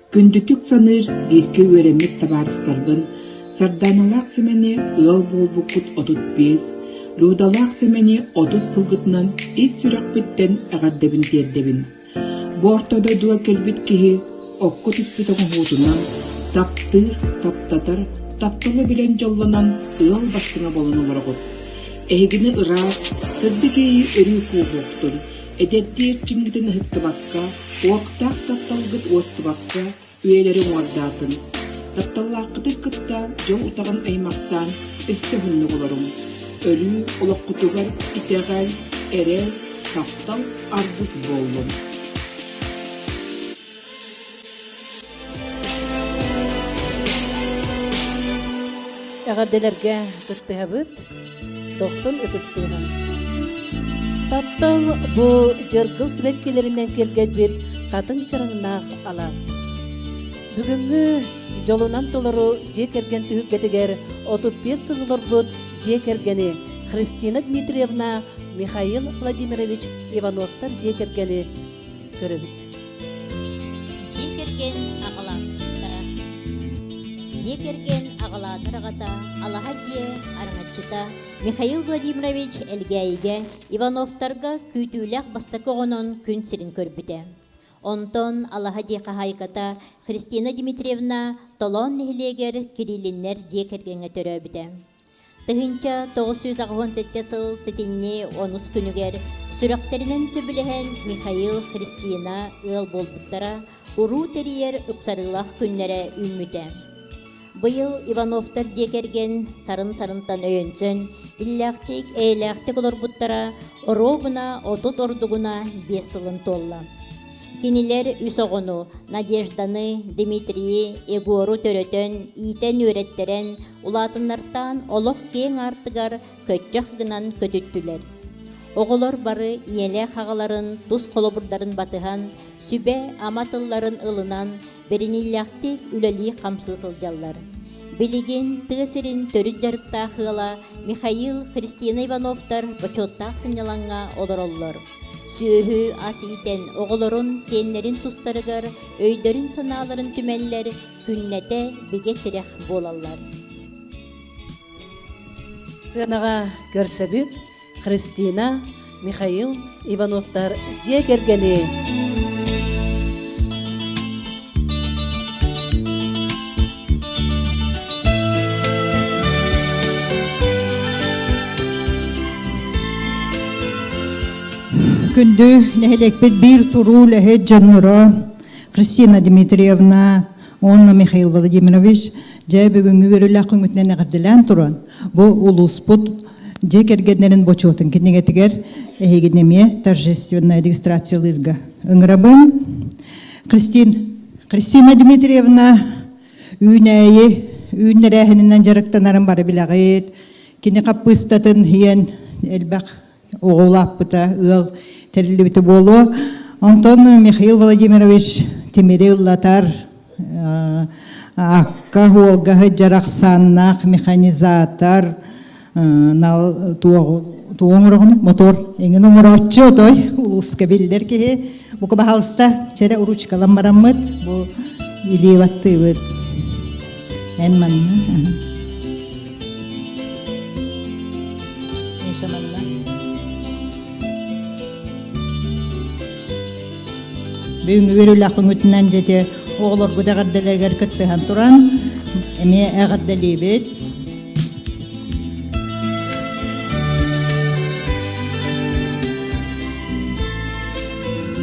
Күндүтүк саныр бирке үйеремет табарыстарбын, Сарданалақ семені ыл болбукут 35, Рудалақ семені 30 сылгытынан ис сүрек біттен әғардебін тердебін. Бортода дуа келбит кихи, окку түспітіғын ғудынан, таптыр, таптатар, таптылы билен жолланан ыл бастыңа болын оларғыт. Эгini ырак, сырды кейі өрі куғуқтыр, эдеттиер чингитин ыһыттыбакка, уоктаах тапталгыт уостыбакка үелери уордаатын. Тапталлааккытык кытта жол утаган аймактан өссө хуннук олорум. Өлүү олоккутугар итегал, эрел, таптал, арбуз боллум. Әгәделәргә көттәбет 90 өтестәгән. Таптал бу җыргыл свеккеләреннән килгән бит катын чырыңнак алас. Бүгенге жолунан толору жекерген түгәтегәр 35 сыллар бут жекергәне Христина Дмитриевна Михаил Владимирович Ивановтар жекергәне көрөбүт. Жекерген агалатара. Жекерген агалатарагата Алахадия аргачыта Михаил Владимирович Элгәйгә Ивановтарга күтүләк бастакогонон күн сирин көрбүтә. Онтон Алахадия кахайката Христина Дмитриевна толон нехилегер Кириллиннер жекергәнгә төрөбүтә. Тыгынча 997 сыл сетинне онус күнүгер сүрөктеринен сөбүлэһэн Михаил Христина ыл болбуттара уруу терьер ыпсарылах күннере үнмүтэ. Быйыл Ивановтар декерген сарын-сарынтан өйөнсөн иллэхтик эйлэхтик олорбуттара оробуна отут ордугуна 5 сылын толла. Кинилер үсогону Надежданы, Дмитрии, Егору төрөтөн, итен үйреттерен, улатыннартан олох кең артыгар көтчөх гынан көтүттүлер. Оголор бары иеле хагаларын, тус колобурдарын батыхан, сүбе аматылларын ылынан, бериниллахтик үлели камсы сылжаллар. Билигин тыгысырин төрүт жарыктаахыла Михаил Христина Ивановтар бачоттаах сыняланга олороллор. Сүйөһү асиитен оголорун сиеннерин тустарыгар өйдөрүн санааларын түмеллер күннете бигетирех болаллар. Сынага көрсөбүт Христина Михаил Ивановтар жекергени. Күндү нехелекпет бир туру лехе жаннора Христина Дмитриевна, Онна Михаил Владимирович жай бүгүнгү өрүлө акыңытнен агырдылан туран. Бу улуспут жекергенерин бочотун кинегетигер эгенеме торжественная регистрациялырга. Ыңрабын Христина Дмитриевна үйнерехинен жарыктанарын бары билагыт. Кини капыстатын хиен элбак оголаппыта ыл терилибити болу. Антон Михаил Владимирович темиреллатар акка хуолгаһы жараксаннах механизатор нал туоңорогун мотор эңин оңороччу той улуска билдер ки бу кабалста чере уручкалам бараммыт бу илиеваттыбыт энманна бүгүнгү өрүлө акыңытынан жете оголор гудагардалегер кыттыхан туран эме агардалибит.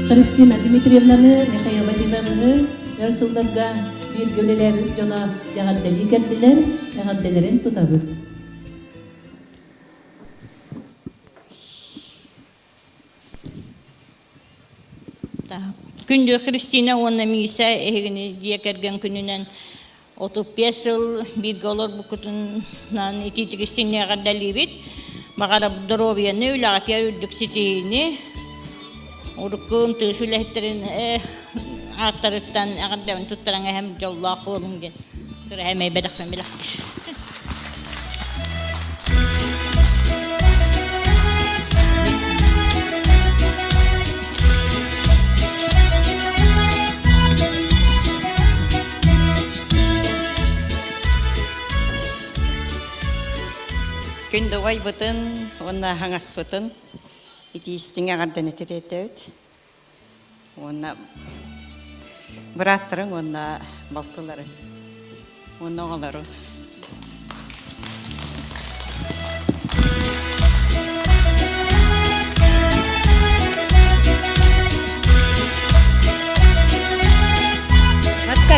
Христина Дмитриевнаны, Михаил Владимировны өрсылдарга бир гөлелер жона жагардали кердилер, жагардалерин тутабыт. Күндү Христина онна миса эгени диекерген күнүнөн 35 жыл бирге олор букутунан ититигистине гадалибит. Багара здоровьяны улатя үдүкситини уруккум тысулехтерин артарыттан агаддан туттараңа hem жолла колунген. Кырамай бедахман билах. Күндө ой бутын, онна хаңас бутын, ити истиңе гарден этеретет. Онна браттырың, онна балтылары, онна оғалары.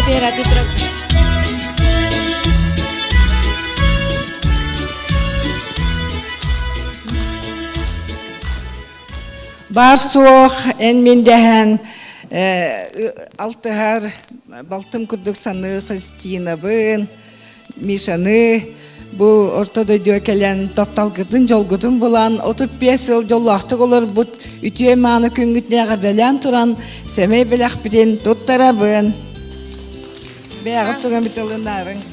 кооператив. Бар соқ ән мен дәһән алтығар балтым күрдік саны Кристина бын, Мишаны, бұл ортада дөкелен топталғыдың жолғыдың болан, 35 жыл жоллақтық олар бұд үтіе маны күнгітіне ғадалан тұран, сәмей біләқ біден тұттара бын. Бәғіп тұрған бітілін арың.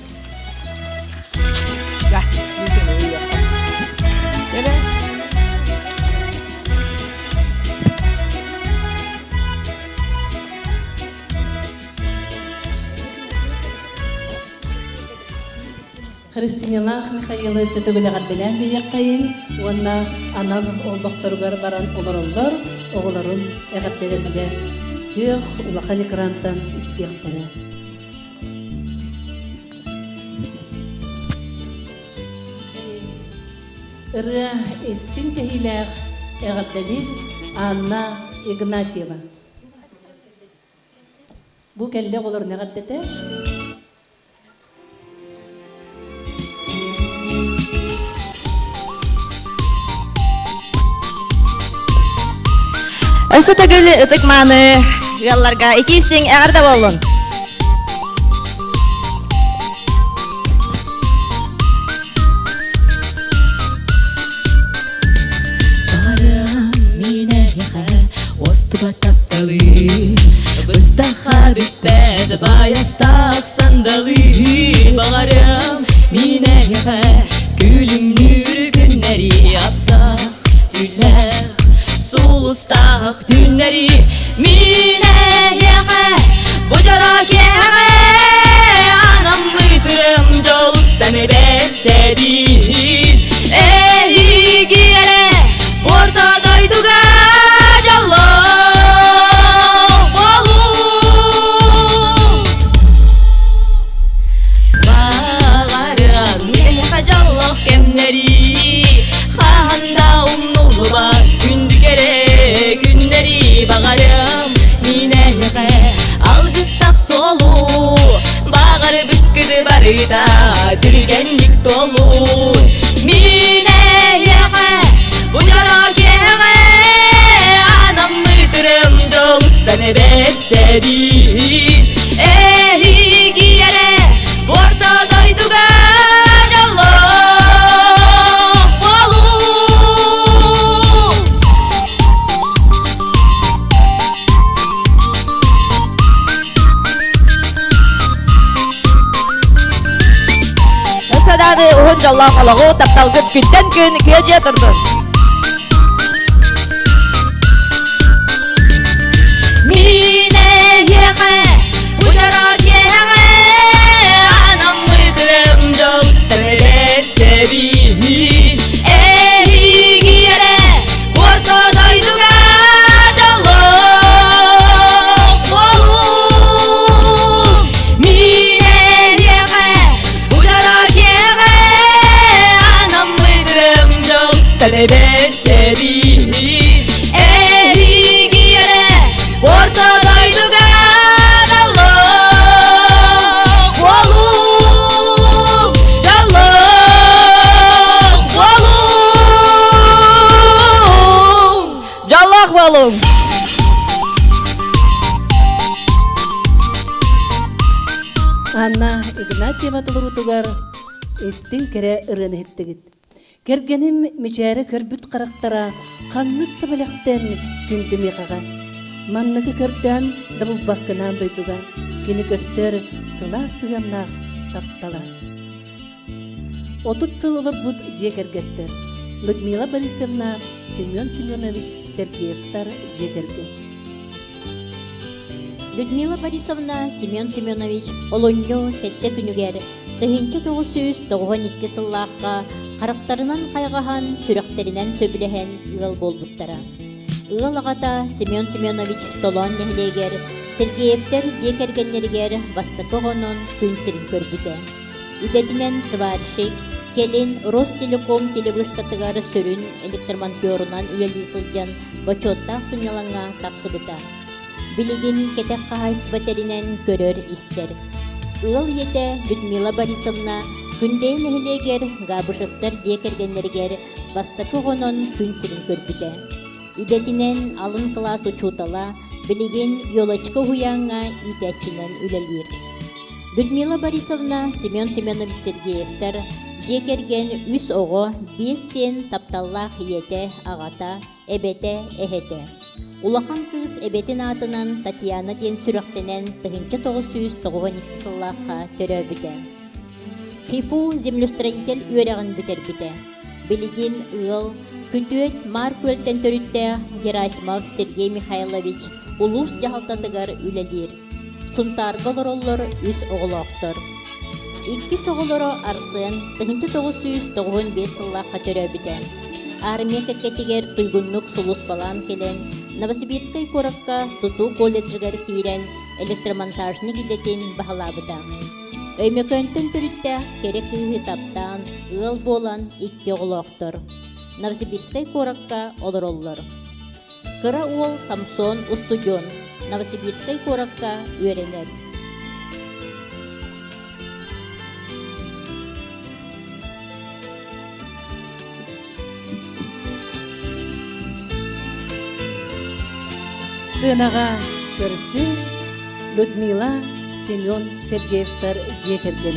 Христиналах Михаила өстөтөгүлө гадделен берек кайын, уанна анан олбактарыгар баран олороллор, оголорун эгаттерелде. Төх улахан экрандан истиктара. Ыры эстин кехилах эгатделин Анна Игнатьева. Бу келде олор негаттете? Өсі төгілі үтік маны ұялларға 2 істің әғарда болын. Барам мине яха остуба тапталы, Быстаха бітпәді баястақ сандалы. Барам мине яха күлім нүрі күннәрі апта түләқ Сулустах түннәри мине яха Божара кеға Анам мытырым жолттан берсе бир Эхи киере Борта дойдуға жалло болу Бағарым мине яха жалло кемнәри Ханда умнулу бар Күннәри бағарым мине яға Алғыстақ солу Бағар бүткіді барыда Түргенлік толу Мине яға Бұжара кеға Анам мұтырым жолттан берсе бир Эхи киере Борта дойдуға жалло Садады ұғын жалла қалағу тапталғыт күнден күн көже тұрды. Мине яха Бұжара кеға Анам мұтырым жолттан берсе бир Эхи киере Борта дойдуға жалло болу Мине яха Бұжара кеға Анам мұтырым жолттан берсе бир Эхи киере Борта дойдуға жалло болу Жалло болу Жаллах болуң. Анна Игнатьева толурутугар эстин кере ырыны хеттигит. Кергеним мичәре көрбүт карактара канныт табалактен күндүме кага. Манныгы көрдөн дабыл баккынан байтуга. Кини көстөр сыла сыганнах таптала. 30 жыл олар бут жекергеттер. Людмила Борисовна, Семен Семенович Сергеевтар жекерге. Людмила Борисовна, Семен Семенович, олоньо сетте күнігер, тыхынчы 992 сыллаққа қарақтарынан қайғахан, сүректерінен сөбілеген ұғыл болдықтара. Ұғыл ағата Семен Семенович толон нәхлегер, Сергеевтер жекергенлергер бастықы ғонын күнсірін көрбіде. Идетінен сварщик, келин Ростелеком телебрюшкатыгары сөрін электромонтёрунан үйелі сылден бачоттақ сынялаңа тақсыбыта. билигин кетек кахайспатеринен көрөр истер. Ыл ете Людмила Борисовна күндейн эхилегер габышыктар жекергеннергер бастакы гонон күн сирин көрбүтэ. Идетинен алын класс учутала билигин йолочко хуянга идечинен үлелир. Людмила Борисовна Семен Семенович Сергеевтер жекерген үс ого 5 сен тапталлах ете агата эбете эхете. Улахан кыз эбетин атынан Татьяна ден сүрөктенен 1992 сыллакка төрөбүтэ. ФИФУ землестроитель үөрегин бүтербүтэ. Билигин ыл күнтүөт мар көлтен төрүттэ Герасимов Сергей Михайлович улус жахалтатыгар үлелир. Сунтарга олороллор үс оголоктор. Икки соголоро Арсын 1995 сыллакка төрөбүтэ. Армия кекетигер туйгуннук сулус балан келен Новосибирской коракка туту колледжигер кирен электромонтажник идетин бахалабыта. Өймөкөнтөн төрүттэ керек таптан ыл болан икки оголоктор. Новосибирской коракка олороллор. Кыра ол Самсон Устуден Новосибирской коракка үөренер. Сынаға көрсі Людмила Семен Сергеевтер жекерген.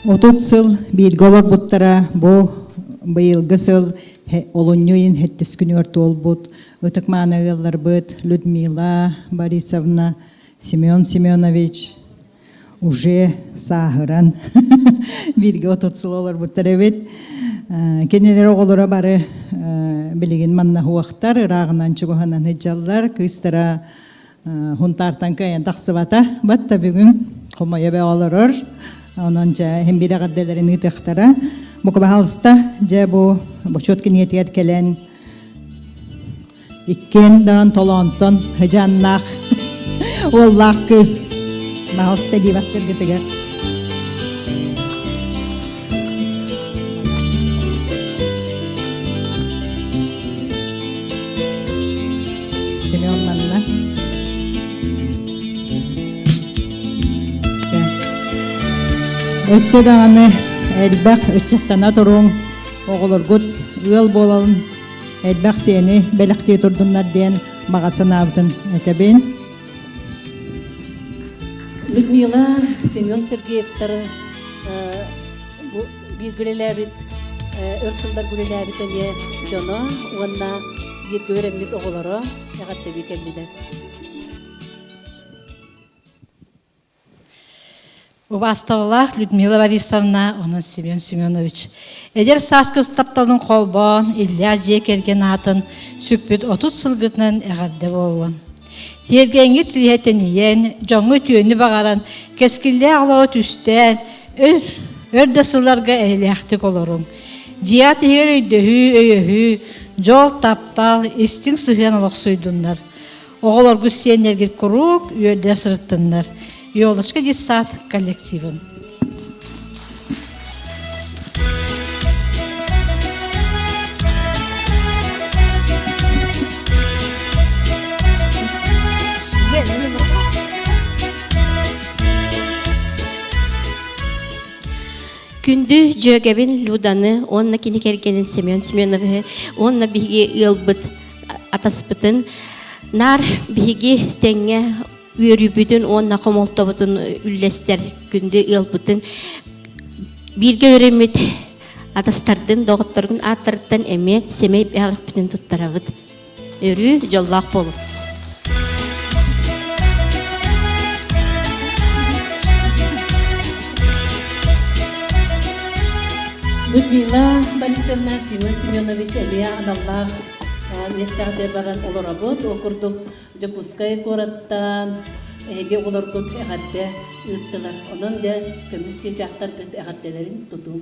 Отут сыл билголор буттара бу быйылгы сыл олоньойын хеттес күнүөр толбут ытык маанагылар быт Людмила Борисовна Семен Семенович уже сахыран бирге отут сыл олар буттар эбит. Кенелер оголора бары билигин манна хуактар ыраагынан чугуханан хыджаллар кыстара хунтартан кайын таксыбата батта бүгүн комая беаларыр. Онан жа хембире гадделерин ытыктара бука бахалста же бу бочотки ниетият келен иккен дан толонтон хыжаннах оллах кыз бахалста диваттер гытыгар. Семен манна Өссө дағаны әлбәқ өтчақтана тұруң оғылыргут ыл болалын әлбәқ сені бәліқтей тұрдыңнар ден мағасын абдын әтәбен. Людмила Семен Сергеевтер билгилеләбит өрсылдар гүлеләбит әне жоно онна бирге өремлит оғылары яғатты бекелділер. Убастовлах Людмила Борисовна, onun Семен Семенович. Эдер саскыз тапталын қолбон, иллер жекерген атын, сүкпіт 30 сылгытнан әғадды болуын. Тергенге цилиетен иен, жоңы түйені бағаран, кескілі ағлауыт үстен, өрді сылларға әліяқтық олырың. Дият егер өйдіхі, өйіхі, жол таптал, істің сығын олық сұйдынлар. Оғыларғы сенергер күрік, өйді сұрыттынлар. Елочка Десат коллективын. Күнді жөгебін Люданы, онна кені кергенін Семен Семеновы, онна бігі ылбыт атаспытын, нар бігі тәңе үйрүбүтүн онна комолтобутун үллестер күндү ылбытын бирге өремит атастардын доготтордун аттардан эме семей бягыптын туттарабыт өрү жоллак болуп. Людмила Борисовна Семен Семенович Элия Адаллах местәгъдә баран олорабыт окурдук Жакускай кораттан эге олоргут әгәттә ыттылар. Онан жа комиссия жактар әгәттәләрен туту.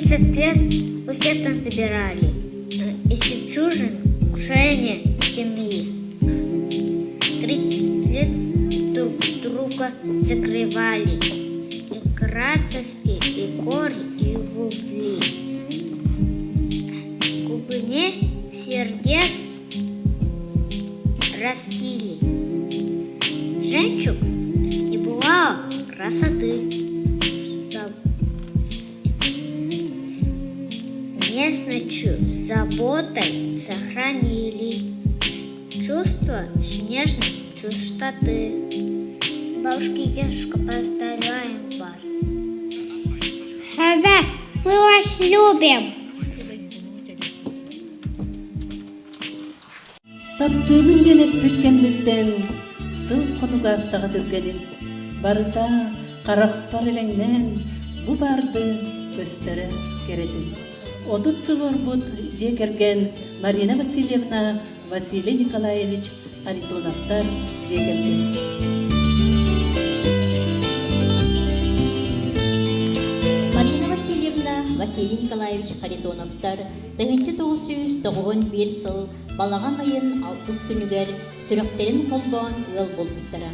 30 лет усетом собирали. Из чужин крушение семьи. 30 лет друг друга закрывали. И кратоски, и горы, и вугли. В глубине сердец раскили. Женщин не бывало красоты. Местностью, заботой сохранили чувство снежной чистоты. Бабушки и дедушка, поздравляем вас. Да, мы вас любим. Таптыбын келіп бүткен бүттен, сыл қонуғастағы түргенін, барыта қарақпар елеңнен, бұ барды көстері керетін. Отут сылыр бұд жекерген Марина Васильевна, Василий Николаевич Харитоновтар жекерген. Марина Васильевна, Василий Николаевич Харитоновтар 1991 сыл балаған айын 60 күнігер сүректерін қолбауын өл болдықтыра.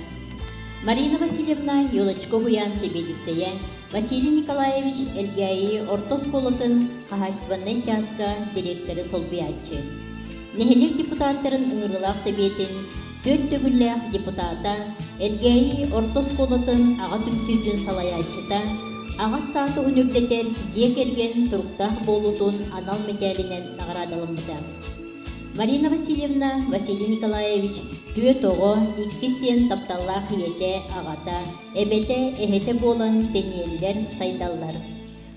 Марина Васильевна Ёлочко буян себедісея, Василий Николаевич Эльгаи Ортосколотын қағайстваннен жасқа директоры солбиятчы. Нехелек депутаттарын ұңырылақ себетін 4 төгілләқ депутата Эльгаи Ортосколотын аға түмсүйдін салаятчыта, аға статы үнүрдетер декерген тұрықтақ болутын анал металінен нағырадалымыда. Марина Васильевна Василий Николаевич Түйетоғы 2 сен тапталлақ ете ағата, әбете әхете болан тенелдер сайдаллар.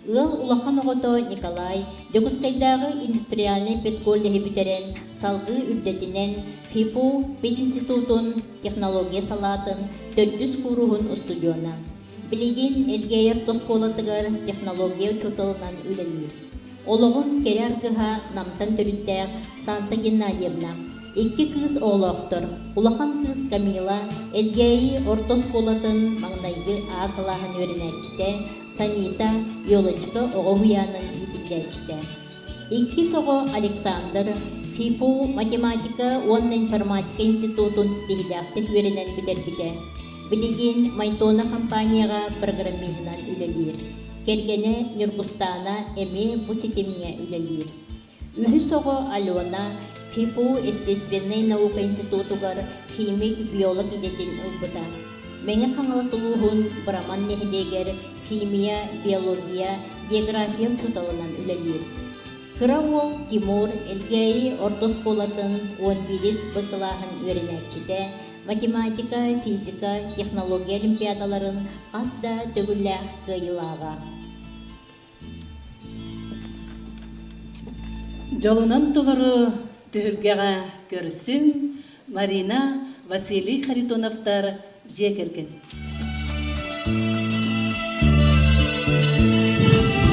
Ыл улахан оғото Николай Дегускайдағы индустриальный петколдегі бітерен салғы үрдетінен ФИПУ пединститутын технология салатын 400 куруғын устудиона. Білеген Эльгейер тосколатығар технология учутылынан үлелер. Олығын кері арғыға намтан түріттәк Санта Геннадьевна. 2 кыз оғылақтыр. Улахан кыз Камила Эльгейи ортосколатын маңнайғы ақылағын өрінәчті, Санита Ёлочка оғуянын етілдәчті. 2 соғы Александр ФИПУ математика онна информатика институтын стихиляқтық өрінән бітер-біте. Білеген Майтона компанияға программинынан үлелер. Кергене Нюргустана эми бу сетеміне үлелер. Үхі соғы Алена ФИПУ естественный наука институтугар химик биолог идетін ұлбыта. Мәңі қаңылысылуғын Браман нехедегер химия, биология, география чуталынан үлелер. Кыравол Тимур Эльгейи ортосколатын 11 бытылағын өрінәтчіде, математика, физика, технология олимпиадаларын қасда төгілләқ қиылаға. Жолынан толыры түргеға көрсін Марина Василий Харитоновтар жекерген.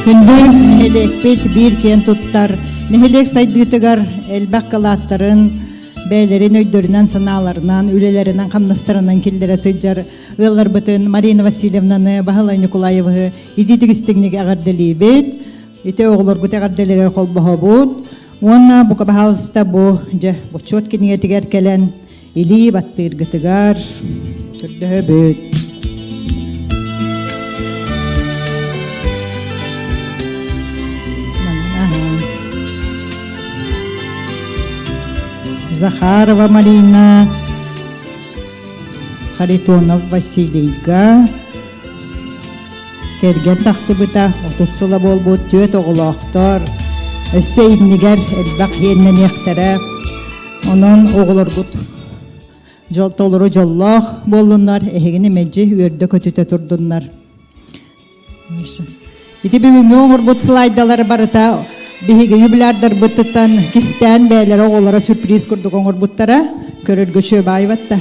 Күндер нехелек bir кен туттар, нехелек сайдытыгар әлбәк калаттарын, бәйлерин өйдөрүнөн санааларынан, үлелеринен камнастарынан келдере сыйжар, ыллар бытын Марина Васильевнаны, Бахалай Николаевы, идитигистигнеге агарделибет, ите оғылар бұт агарделере қолбахабут, онна бұқа бахалыста бұ, бұчот кенегетігер келен, или баттыргытыгар, түрдігі бүт. Захарова Марина, Харитонов Василийга, керген тақсыбыта, отутсыла болбут, төт оғылақтар, өссі иднігер әлбақ еннен ектері, onun oğulur бұт. Толыру жоллақ болынар, әхегіні мәджі өрді көтіте тұрдынар. Ити бүгінгі оңыр бұт слайдалары барыта, Биһиге юбилярдар быттан кистен бәйләре оғылара сюрприз күрдік оңыр бұттара, көріргі чөбай батта.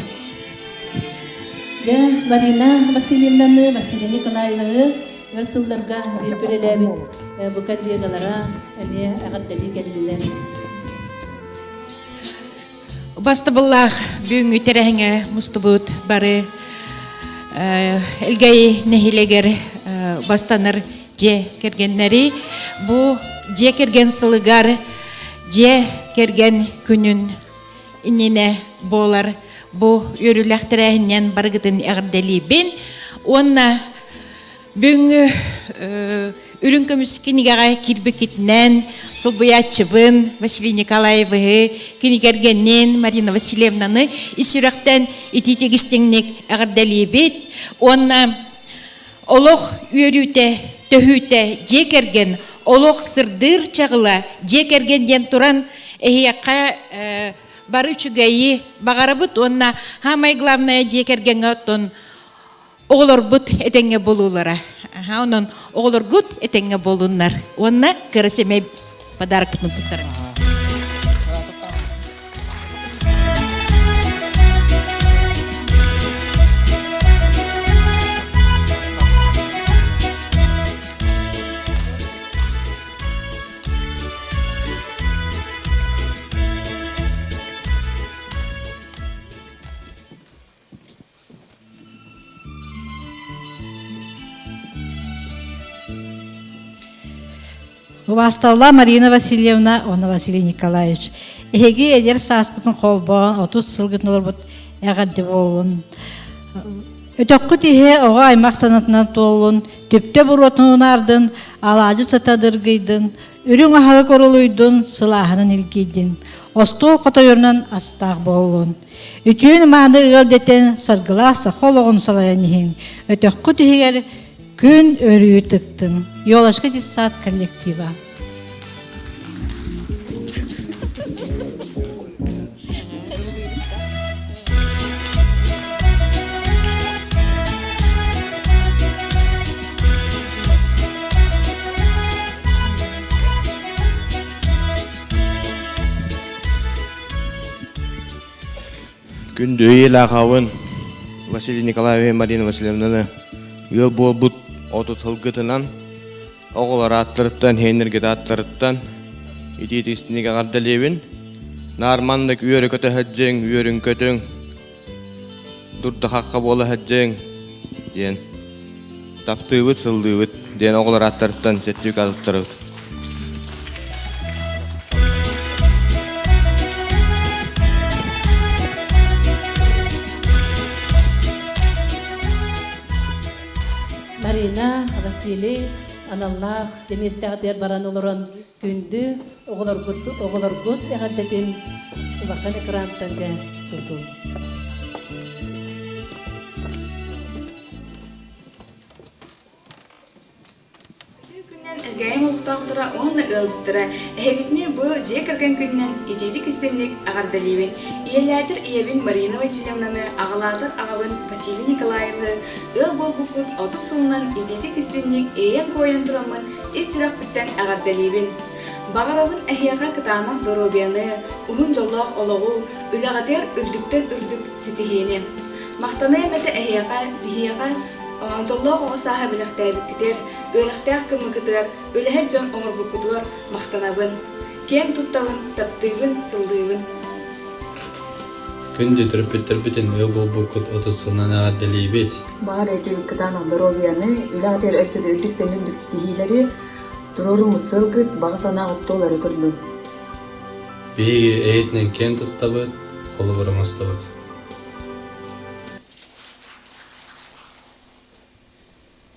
Марина Васильевнаны, Василий Николаевны өрсылларға бір-біреләбіт бұ коллегалара әме ағаттали кәлділер. Басты бұллақ бүгінгі тәрәңе мұстыбыт бары әлгәй нәхилегер бастаныр же кергеннери бу же керген сылыгар же керген күнүн инене болар бу өрүләхтерәһеннән баргытын әгәрдәлибен онна бүңгү үрүн көмүскинигага кирбекитнен сулбуячыбын Василий Николаевы кинигергеннен Марина Васильевнаны исүрәктән ититегистеңнек әгәрдәлибет онна олох үйрүтә төһүтә жекерген олох сырдыр чагыла жекергенден туран эхияка бары чугайы багарабыт онна хамай главное жекерген оттон оғылорбут этеңге болулара. Онон оғылоргут этеңге болуннар. Онна кырысеме подарок бутун туттар. Ваставла Марина Васильевна, она Василий Николаевич. Эги эдер саскытын холбон, 30 сылгытнылар бут эгадди болун. Өтөккү тихе ога аймак санатынан толун, төптө буротунун ардын, алажы сатадыргыйдын, үрүң ахалы корулуйдун, сылахынын илгийдин. Остол котойорунан астак болун. Үтүүн мааны ыгалдетен саргыласа хологун салаянихин. Өтөккү тихегер күн өрүү тыктын. Йолашка диссат коллектива. Күндө елағауын Василий Николаевна Марина Васильевнаны ел болбут отут хылгытынан оғылар аттырыттан, хейнергет аттырыттан итетістінеге ғардалевін нармандық үйері көті хаджең, үйерін көтің дұрды қаққа болы хаджең ден таптыйбыт, сылдыйбыт ден оғылар аттырыттан сеттік азыттырыбыт. Марина, Василий, аналлах, деместәгәтер баран олорон күнді оғыларгут әғардетін вақан экраntан жа тұрду. Гайм улуктактыра онна өлстүрө эгитне бу же кирген күннен итедик истемник агардалибин иелятыр иебин Марина Васильевнаны агалатыр агабын Василий Николаевы ыл болбукут отут сылынан итедик истемник эем коен турамын исүрак биттен агардалибин багарабын эхияка кытанак доробияны унун жоллох ологу үлөгатер үрдүктен үрдүк ситихини мактаны эмете эхияка бихияка жоллох ого сахабилектебиттер Ölekteğ kımıkıdır, ölehet can omur bukudur, maqtanabın, ken tuttavın, taptıybın, sıldıyvın. Күнді түріппеттер бүтін өбіл бұқыт отысынан ағаддалейбет. Бағар әтебі кытана доробияны, үләтер өсіді үрдіктен үрдік стихилері, тұрору мұцылгыт, бағасана ғыттолары тұрды. Бейгі әйетінен кен туттабыт, қолы бұрымастабыт.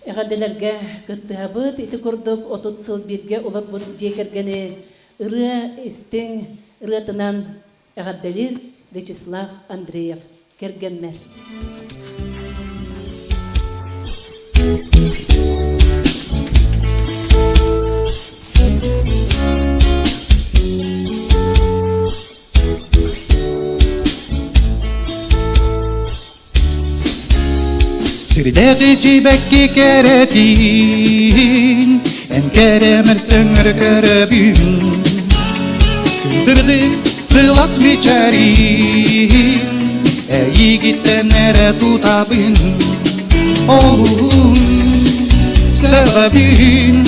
Әғадделерге кыттыабыт, ити күрдік, отут сыл бірге олар бұд жекергені ұры істің ұрытынан әғадделер Вячеслав Андреев кергенмер. Sirdeeti sibekki keretin en keremer söngür kerebün Kızırdık sılas miçeri yigitten nere tutabın Oğlum sebebin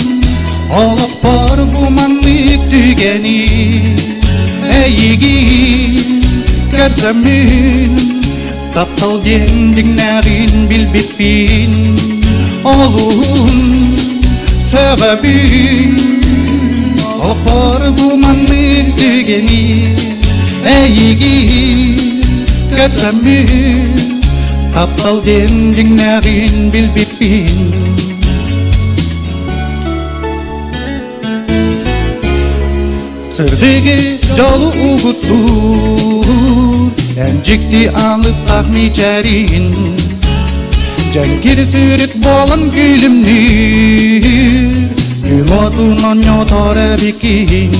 olup var gumanlık tükeni yigit kersemin Taptal dending narin bilbitpin Oğlum Sebebin Alpar dumanın tügeni Eğigi Kesemmin Taptal dending narin bilbipin Sırdigi jalu ugutur Encikti alıp ahmiçerin Cenkir sürüt bolan gülümnür Yumotunan yotara bikin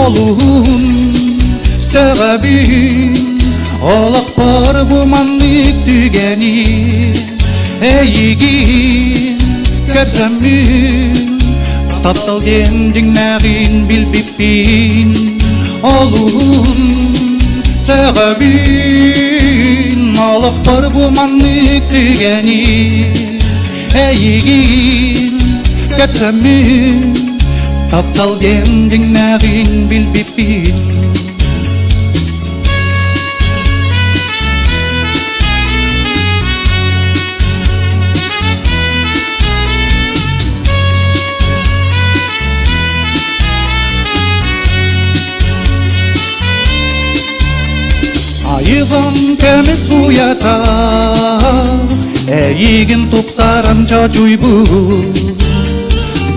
Olun sebebin Olak par gumanlık tügeni Eğigin kersemmin Taptal dending narin bilbipin Olun sebebin Olak par gumanlık tügeni Eğigin kersemmin Taptal dending narin bilbipin Ayıdan temiz uyata Eğigin topsaram çacuy bu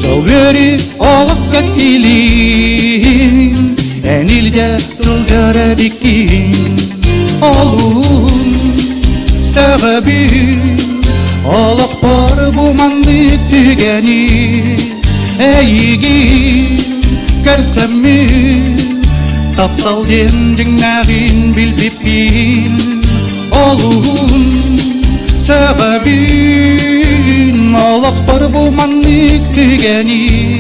Çavveri olak katkilin Enilce sılcara dikin Olun sebebin Olak par bu mandık tügeni Eğigin kersemmin Taptal dending narin bilbipin Olun sebebin Olak par bu manlık tügeni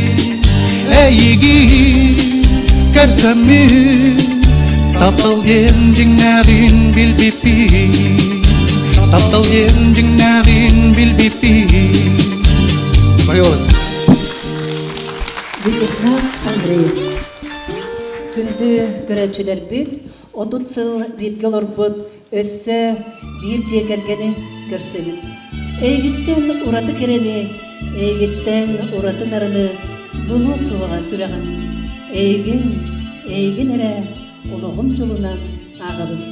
Eğigin kersemmin Taptal dending narin bilbipin Taptal dending narin bilbipin Bayola Вячеслав Андреев. Күнді көрәтшілер бит, 30 сыл бирге олорбут, өссө бир жегергені көрсөбүт. Эйгиттен ураты керени, эйгиттен ураты нарыны, бұлу суыға сүреген. Эйгин әрі олығым жолына ағабыз.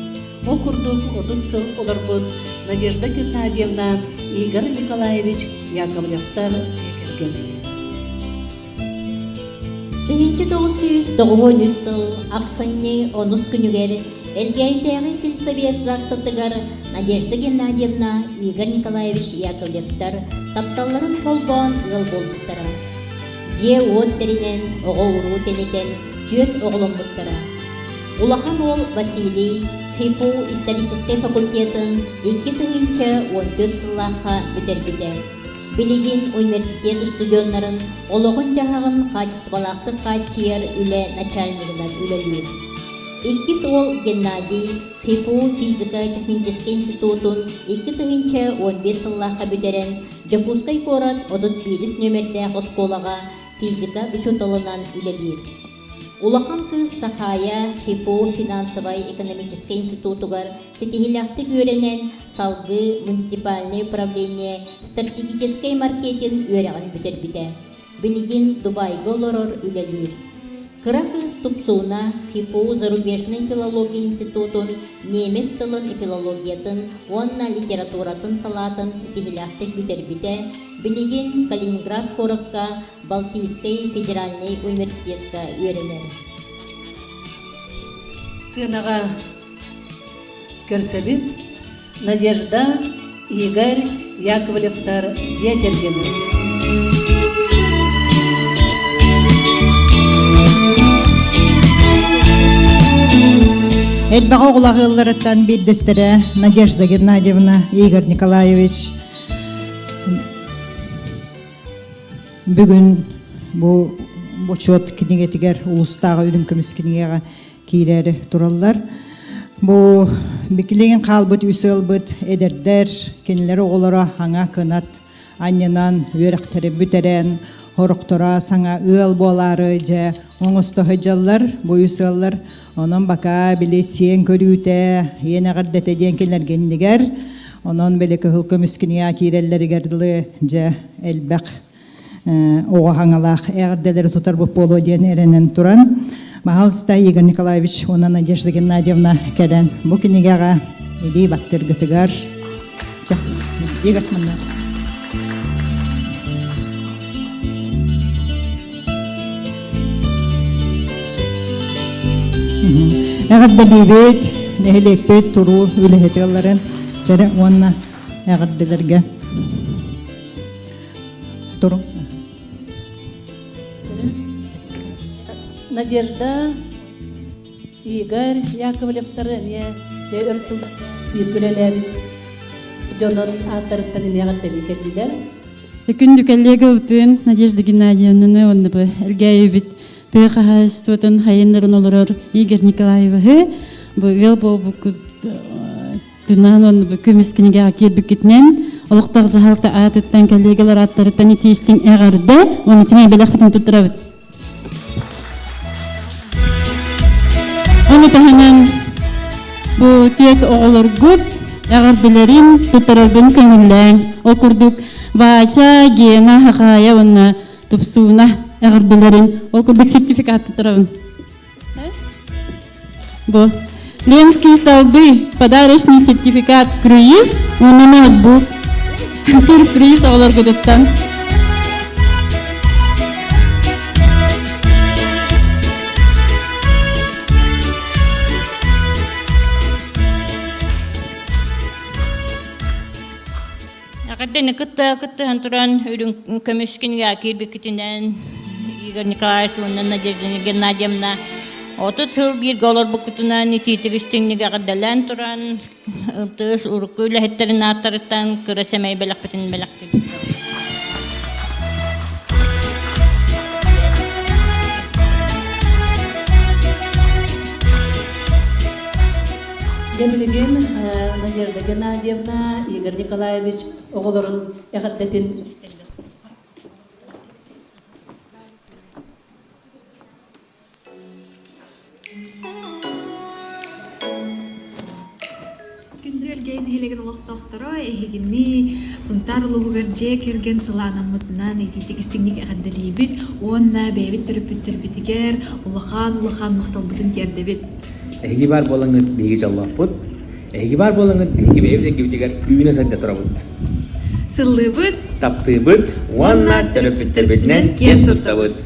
О курдук 30 сыл олорбут, Надежда Геннадьевна, Игорь Николаевич Яковлевтар егерген. 1993 жыл Ақсанне 10 күнігер Элгейдегі сельсовет жақсатығар Надежда Геннадьевна, Игорь Николаевич Яковлевтар тапталарын қолбан ғыл болдықтара. Де оттерінен оғы ұру тенетен көт оғылым бұттара. Улахан ол Василий ХИПУ исторический факультетін 2-14 сыллаға бүтербіде. Билигин университет студенттарын олығын жағағын качестволақты качияр үлі начальнигінен үлелер. Илкис ол Геннадий ХИПУ физико-технический институтын 2-15 сыллаға бүтерен Жапускай корат 35 нөмірді осколаға физика учеталынан үлелер. Улахан кыз Сахая ХИПУ финансово-экономический институтугар сетихиляхты көренен салгы муниципальное управление стратегический маркетинг өрәғын бүтербіде. Билигин Дубайга олорор үлелер. Кыра кыз тупсуна ХИПУ зарубежный филология институтын, немес тылын и филологиятын, онна литературатын салатын сетихиляхты бүтербіде. Билигин Калининград хорыққа Балтийский федеральный университетка үйренер. Сынаға көрсөбүт Надежда Игорь Яковлевтар жетергені. Элбаға оғылағыларыттан бейдестері Надежда Геннадьевна, Игорь Николаевич. Бүгін бұл чот кенегетігер ұлыстағы үлім көміс кенегеға кейлері тұралар. Бұл бекілеген қалбыт, үсілбіт, әдердер, кенелері оғылары аңа кынат, аннынан өріқтері бүтерен, хорықтыра саңа ыл болары жа, оңысты høджалар, бұл үсіллар, onun baka bile siyen körüte, yine gardete diyen kenler onun bile köhül kömüskini akirelleri gardlı ja elbaq оға хаңалақ әғірделері тұтар бұп болу ден әрінен тұран. Мағалыста Игорь Николаевич, она Надежда Геннадьевна кәлін. Бұл кенегеға елей баттыр гітігар. Игорь мында. Әғірделейбет, нәхелекпет, тұру, үліхетелерін жәрі онына әғірделерге тұру. Надежда, Игорь Яковлевтары не өрсіл бүйіргілелер жонын аттарыттан емеғат дәлікерлілер. Күнді коллега ұтын Надежда Геннадьевнаны онды бұл әлгәй өбіт Пехахайствотын хайынларын олырыр Игорь Николаевы бұл бұл тынан оны бұл көмескінеге келбік кетінен олықтағы жағалты аттыттан коллегалар аттарыттан етейістің әғарды оны семей бәләқ бұтын тұттырабыд. Оны тәхінен бұл түйет оғылыр көп әғардыларын тұттырарбын көңілләң. Ол күрдік Вася, Гена, Хақая, оны тұпсуына әғардыларын. Ол күрдік сертификат тұттырабын. Бұл Ленский столбы, подарочный сертификат круиз, оны ноутбук. Сюрприз оғылыр көдеттен. Академик кытта хантуран үрүн көмөскенге кирбикитинен Игорь Николаевич Надежда Геннадьевна отут жыл бир голор букутунан ититигистиңниге кадалан туран тыз урукуйла хеттерин аттарыттан кырасемей белакпытын белакты. Демилеген Надежда Геннадьевна, Игорь Николаевич оғылырын әғаттетін. Күндірелген хелеген олықтақтыры әйгені сұнтар ұлығығыр же керген сыланамытынан ететігістіңнік әғаддалейбіт, онна бәйбіт түріппіт-түріппітігер ұлыған мұқтал бұтын кердебіт. Эги бар болаңыт беги жаллаппыт. Эги бар болаңыт беги бэйбде гибдигер үйүнө сайда турабыт. Сыллыбыт, Таптыбыт, уанна төрөпүттөрбүтүнөн кен туттабыт.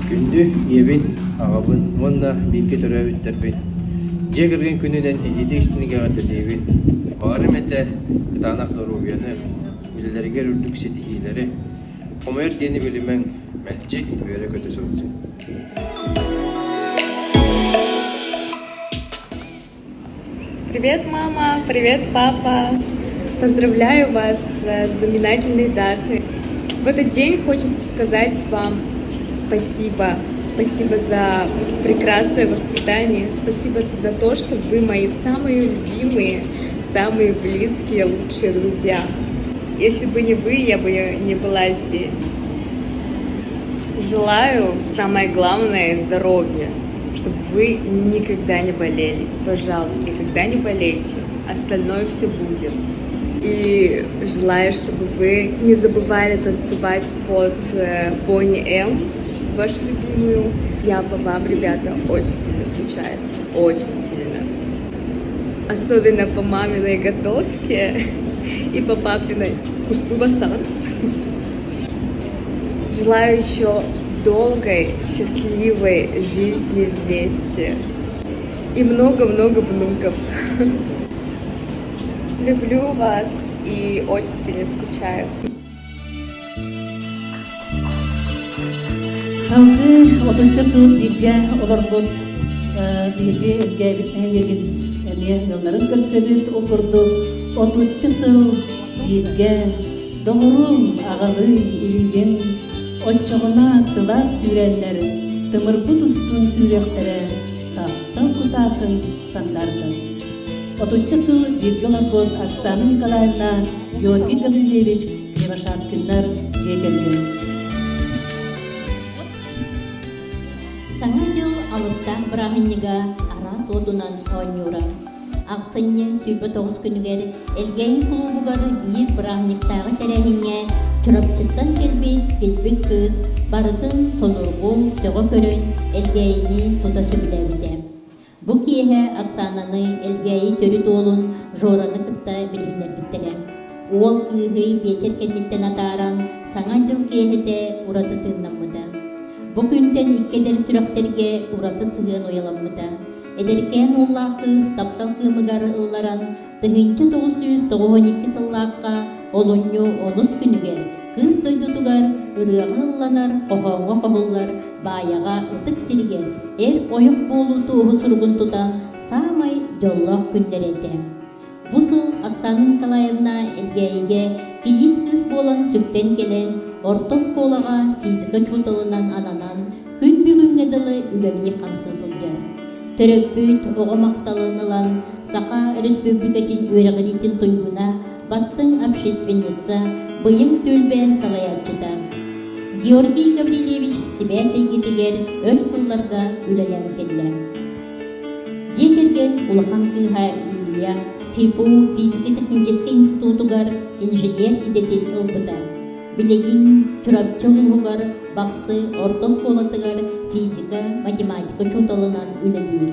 Күндү ебин агабын, онда бирке төрөбүттөрбүт. Же кирген күнүнөн этетигистиниге кадалейбин. Баары мете кытаанак дорубияны билелерге үрдүк сетихилери. Комер дени билимен мэлчик бөөрө көтөсөбүт. Привет, мама! Привет, папа! Поздравляю вас с знаменательной датой. В этот день хочется сказать вам спасибо. Спасибо за прекрасное воспитание. Спасибо за то, что вы мои самые любимые, самые близкие, лучшие друзья. Если бы не вы, я бы не была здесь. Желаю, самое главное, здоровья. Чтобы вы никогда не болели. Пожалуйста, никогда не болейте. Остальное все будет. И желаю, чтобы вы не забывали танцевать под Boney M, вашу любимую. Я по вам, ребята, очень сильно скучаю. Очень сильно. Особенно по маминой готовке и по папиной кусту-басан. Желаю еще долгой, счастливой жизни вместе. И много-много внуков. Люблю вас и очень сильно скучаю. Салгы отонча сыл бирге олорбут бирге элгебитне берген эме ялнарын көрсөбүт окурду отонча сыл бирге доңурум агалы үйген Отчағына сыла сүрәлләр, тымырбут устун сүрәқтәрі, таптан кутақын сандардың. Отынчы сыл биргелар бол Оксана Николаевна, Георгий Гаврилевич, Кривошат күннар жекерген. Саңа жыл алыптақ бірағынныға ара содунан ойнура. ақсынне сүйбі 9 күнігер әлгейін клубугар бір бұрағниктағы тәрәхінге чұрапчыттан келбек кыз барытын сонурғу сөғы көрін әлгейіні тұтасы біләбіде. Бұ кейі Оксананы әлгейі төрі толын жораны кітті білгінер біттірі. Ол күйі вечер кәнеттен атаран саңа жыл кейіде ұраты тыңнамыды. Бұ күнтен иккедер сүректерге ұраты сығын ойаламыды. Эдеркен оллақ кыз таптал кымыгары ылларан тыгынчы 992 сыллаққа олонью 10 күнігер кыз тойдутугар ырыға ылланар қоғауға қоғыллар баяға ытык сиргер ойық болу туғы сұрғын тұтан самай жоллақ күндер еті. Бұсыл Оксана Николаевна әлгейге кейит кыз болан сүктен келен ортос қолаға физика чутылынан ананан күн бүгінге дылы үләлі қамсызылдер. Төрөппүйт оғамақталынылан Сақа Республикатын өріғылетін тұйғына бастың общественница бұйым төлбен салаятчыда. Георгий Гаврилевич себя сейгетігер өр сылларға үләлен келді. Декерген улақан кыға Илья ХИПУ физико-технический институтугар инженер идетін ылбыда. Билегин чурапчылығығар бақсы ортос қолатығар физика, математика чуталынан үләдір.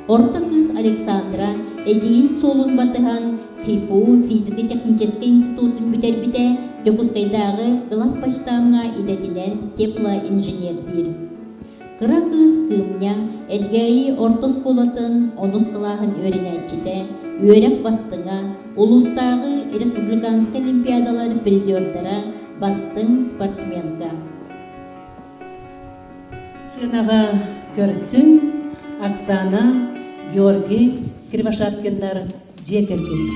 Орта кыз Александра әдейін солын батыған ХИПУ физико-технический институтын бүтер-біте Жокускайдағы ғылап баштамға идетілен теплоинженердір. Кыра кыз кымня әлгәйі ортос қолатын онус қылағын өрінәтчіде, өрек бастыңа, улустағы республиканский олимпиадалар призердара бастың спортсменка. Сынаға көрсін Оксана, Георгий Кривошапкиндар жекерген.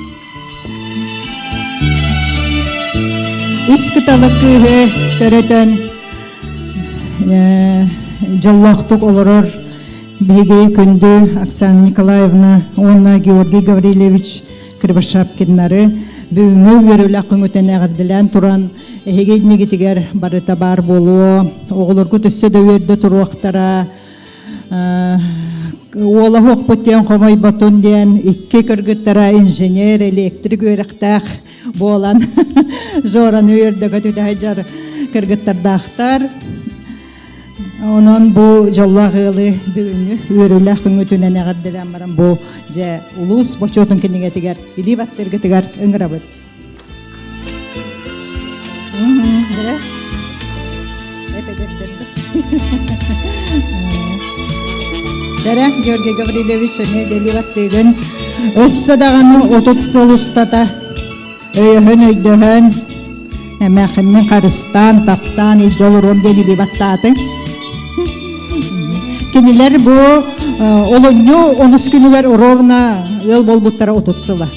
Үш кыталық күйі көретін жоллақтық олырыр бейгей күнді Оксана Николаевна, онна Георгий Гаврилевич Кривошапкиннары бүгінгі өрілі ақын өтен әғірділен тұран егейдіне кетігер барыта бар болуы, оғылыр күтісі дөверді тұруақтара, ола хоқ бұттен қомай батун ден, икке кіргіттара инженер, электрик өріқтақ болан жоран өрді көтігі жар кіргіттардақтар. Онан бұл жоллағылы бүгінгі өрілі ақын өтінен әғірділен барам бұл же улус бочотын кенеге тігер, или баттырғы тігер үңірабыд. Дәрі Георгий Гаврилевич дели баттырғын өссі дағаны отут сыл ұстата өйіхін өйдіхін әмәқінмен қарыстан, таптан, жолырон дели баттаты. Кенелер бұл олонью 10 күнігер ровна ел болбуттара отутсыла.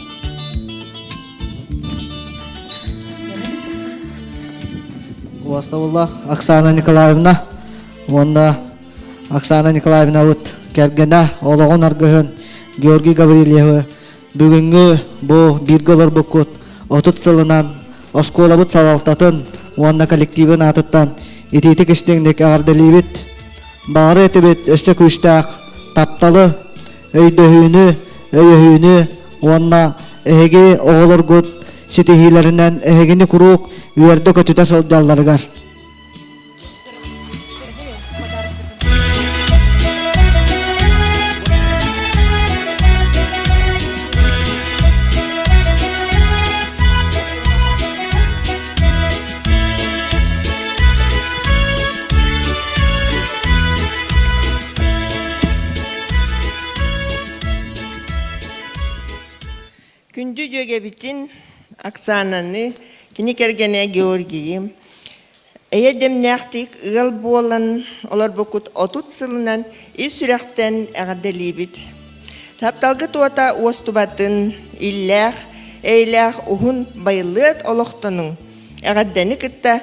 Уаставуллах Оксана Николаевна, онда Оксана Николаевна вот кергена олоғын аргыхын Георгий Гаврилевы бүгінгі бұл бирголор бұққыт отутсылынан осколабыт салалтатын онда коллективін атыттан итеті кіштеңдек ағарделейбет бағыры етібет өсті күштақ тапталы өйдөхүйіні онна әйге оғылыр ғыт сетихилерінен әйгені құруқ үйерді көтіті сылдаларғар. Күнді дөге бітін Оксананы, кені кергене Георгийім. Әйедем нәқтік ғыл болан, олар бұқыт отут сылынан үй сүрәқтен әғірделі біт. Тапталғы туата остубатын илләқ, әйләқ ұғын байлыт олықтының. Әғірдені күтті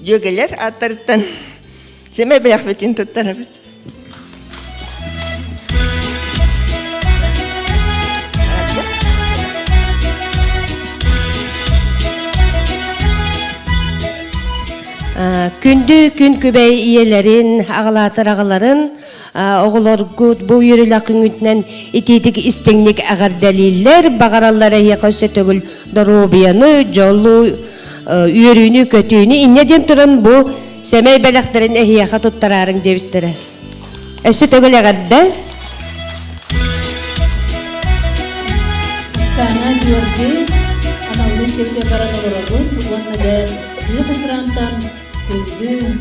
дөгелер аттарыттан. Семе бірақ бітін тұттары біт. Күнді күн көбей иелерін, ағалатыр ағаларын, оголоргут бу үйрүлакын үтнен итидик истеңник агардалиллер багараллар эйека сөтөгүл доробияны жолу үйрүүнү көтүүнү иннеден туран бу семей белектерин эйека туттарарың дебиттере сөтөгүл агарда Sana Georgi analis kete baranolorun uanna da bir kısrantan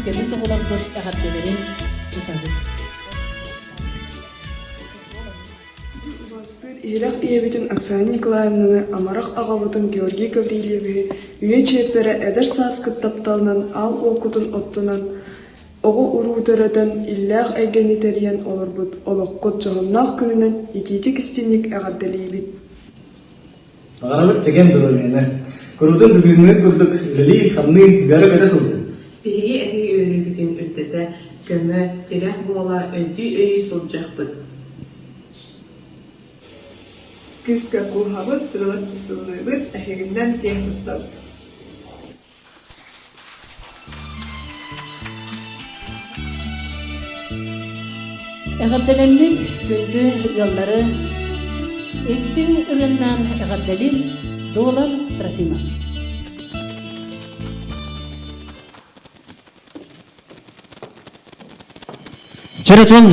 kötü soğular dost ahattelerin itadı. Ирах иебитин Оксана Николаевнаны амарах агавытын Георгий Гаврилеве үйе чептере эдер саскыт тапталынан ал окутун оттунан оғы уруутарадан иллях айгенитериен олорбут олоққут жоғыннақ күнінен икитик истинник ағаддалейбит. Ағарабыт теген дұрымені. Күрутын бүгінгі күрдік үлі қамны бәрі бәрі сылды. Бейге әгі өйрі бүтін үрдіді көмі терек бола өйді өйі сылжақпыд. Күскі құлхабыт сырылат чысылығыт әхегінден тем тұттабыд. Әғаддаленнің күнді yolları Estin üründen Əğəddəlil Dolar Trafima. Çeretun,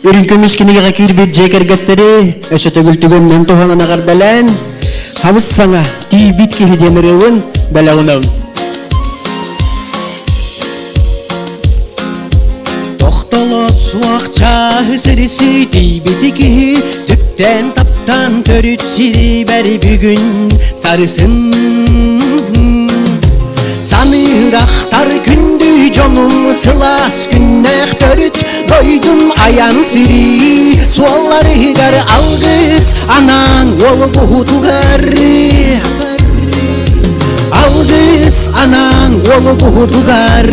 ürünkümüz kinigəğə kirbet jekərgəttəri, əşətəgül tügəndən toğanan ağardalən, hamız sana tibit ki hedemərəvін bəlağınavın. Toxtala suaqça hüsərisi tibiti ki tüptən taptan törüt siri beri bugün sarısın. Sanıraqtar kündü canım sılas günnəq törüt doydum ayan siri sualları gar algız anan ol buğdugar algız anan ol buğdugar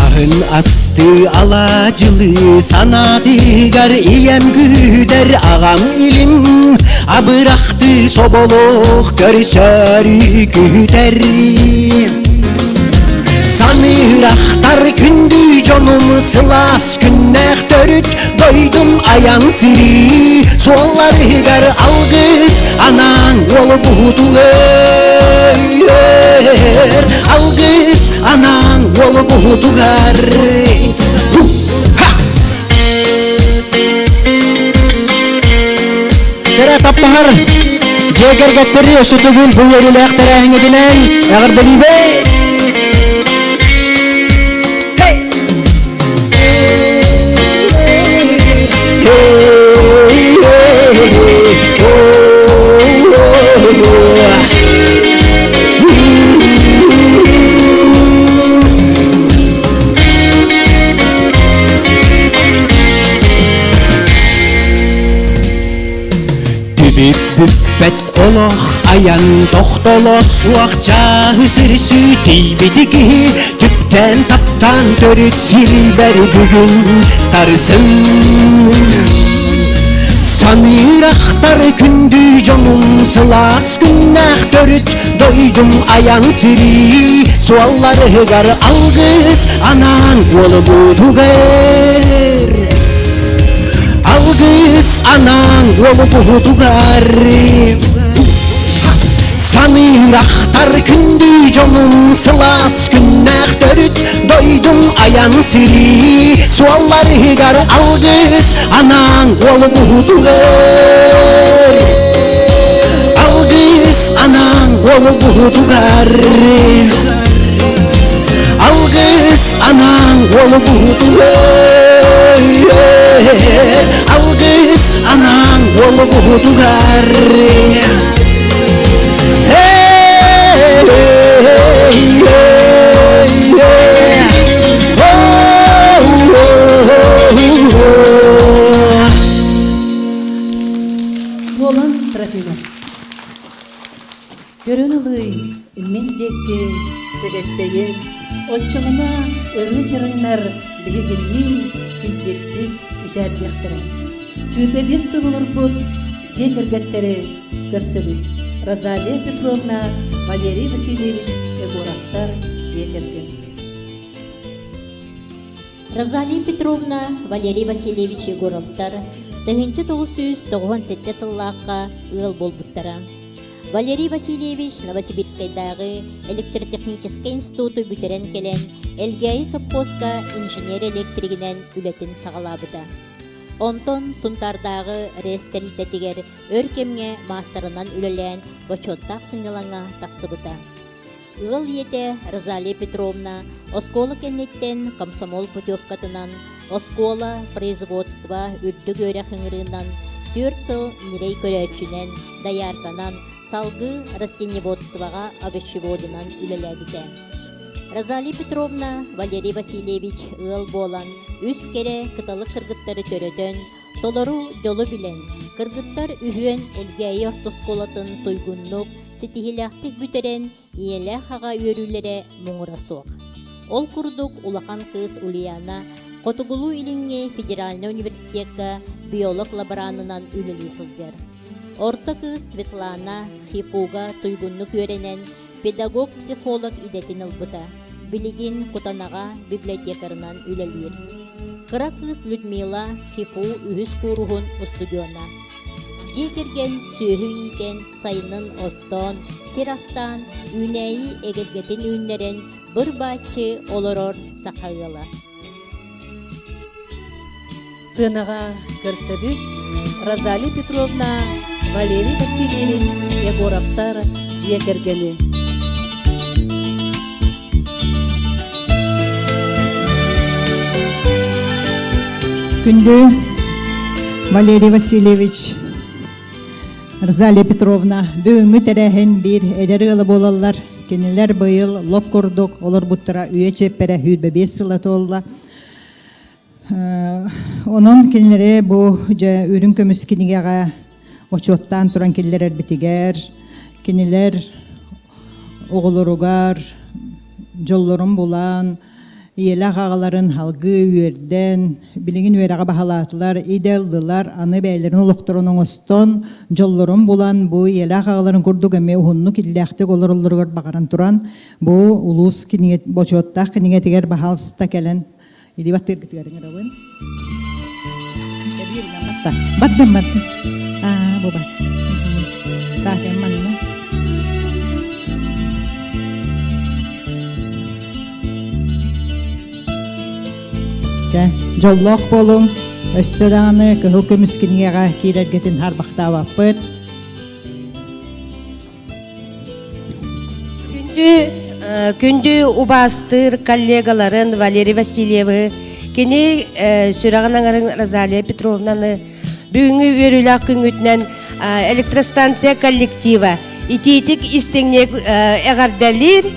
ahın astı alacılı sanadıgar iyem güder ağam ilim abıraktı soboluq görsörü güder sanıraqtar kündü canım sılas günnəq törüt doydum ayan siri sualları gar algız anan ol buğdugar algız anan ol buğdugar Sera taptahar jeger gatteri ösütügül bu yerine aktarahın edinen ağırdalı bey Büppet oloq ayan toxtolo suaqça hüsirisi tiybidiki tüpten taptan törüt silber bugün sarısın sanıraqtar kündü canım sılas günnəq törüt doydum ayan siri sualları gar algız anan ol buğdugar algız anan ol buğdugar sanıraqtar kündü canım sılas günnəq törüt doydum ayan siri sualları gar algız anan ol buğdugar algız anan ol buğdugar algız anan ol buğdugar algız anan ol buğdugar Bolan Trafima. Görünülüy men jekke sebepteyen Отчылына ыры чырыңнар бігігіннің күндетті ижардияқтыры. Сүйбебе сылылыр бұд, жекіргеттері көрсөбі. Розалия Петровна, Валерий Васильевич Егорақтар жекірген. Розалия Петровна, Валерий Васильевич Егоровтар, 1997 сыллаққа ыл болбуттара. Валерий Васильевич Новосибирскайдағы электротехнический институты бүтерен келен Элгей Соппоска инженер-электригінен үлетін сағалабыда. Онтон сунтардағы рестернитетігер өркемге мастерынан үлелен бочоттақ сынылаңа тақсыбыда. Ыл ете Розалия Петровна оскола кеннеттен комсомол путевкатынан оскола производства үрдік өрәхіңірінан 4 сыл нерей көрәтчінен даярканан салгы растениеводствоға овощеводынан үлеләдіде. Розалия Петровна Валерий Васильевич ыл болан үс кере кыталы кыргыттары төрөтөн толору жолу билен кыргыттар үһүөн элгейи ортосколатын туйгуннук ситихилактик бүтерен иеле хага үйөрүлере муңурасуак. Ол курдук улахан кыз Ульяна Котугулу илинге Федеральный университетка биолог лаборанынан үлели сылдер. Орта кыз Светлана Хипуга туйгуннук үйренен педагог-психолог идетин ылбыта. Билигин Кутанага библиотекарынан үлелир. Кыра кыз Людмила Хипу үхүс куругун устудиона. Жекерген сүйі итен сайынын оттон, сирастан, үнәйі егелгетін үннерен бір бачы олорор сақайыла. Сынаға көрсөбүк Розалия Петровна Валерий Васильевич Егоровтар жекергени. Күнді Валерий Васильевич Розалия Петровна бүгінгі тәрәхін бір әдері ғылы болалар. Кенелер бұйыл лоп көрдік, олар бұттыра үйе чеппәрі хүлбе 5 сылаты олла. Onun kendileri bu ürün kömüs kinigere oçottan turan kendiler bitiger, kendiler oğulurugar, jollarım bulan, iyela ağaların halgı üyerden, bilgin üyerağa bahalatlar, idealdılar, anı beylerin olukturunun oston, jollarım bulan bu iyela ağaların kurduk eme uhunnu killektik olurulurgar bakaran turan, bu ulus kiniget, boçotta kinigetiger bahalsısta kelen, Jadi batir gitu ada ngerawan. Jadi mata, mata. Bobat. Tah teman na. Ya, jallok bolong. Össedane ke hukum miskiniga kirat getin harbakta wapet. Күнді убастыр коллегаларын Валерий Васильевы, кені сүрағанаңарын Розалия Петровнаны, бүгінгі өрілақ күнгітінен электростанция коллектива, итетік істеңнек әғардалыр,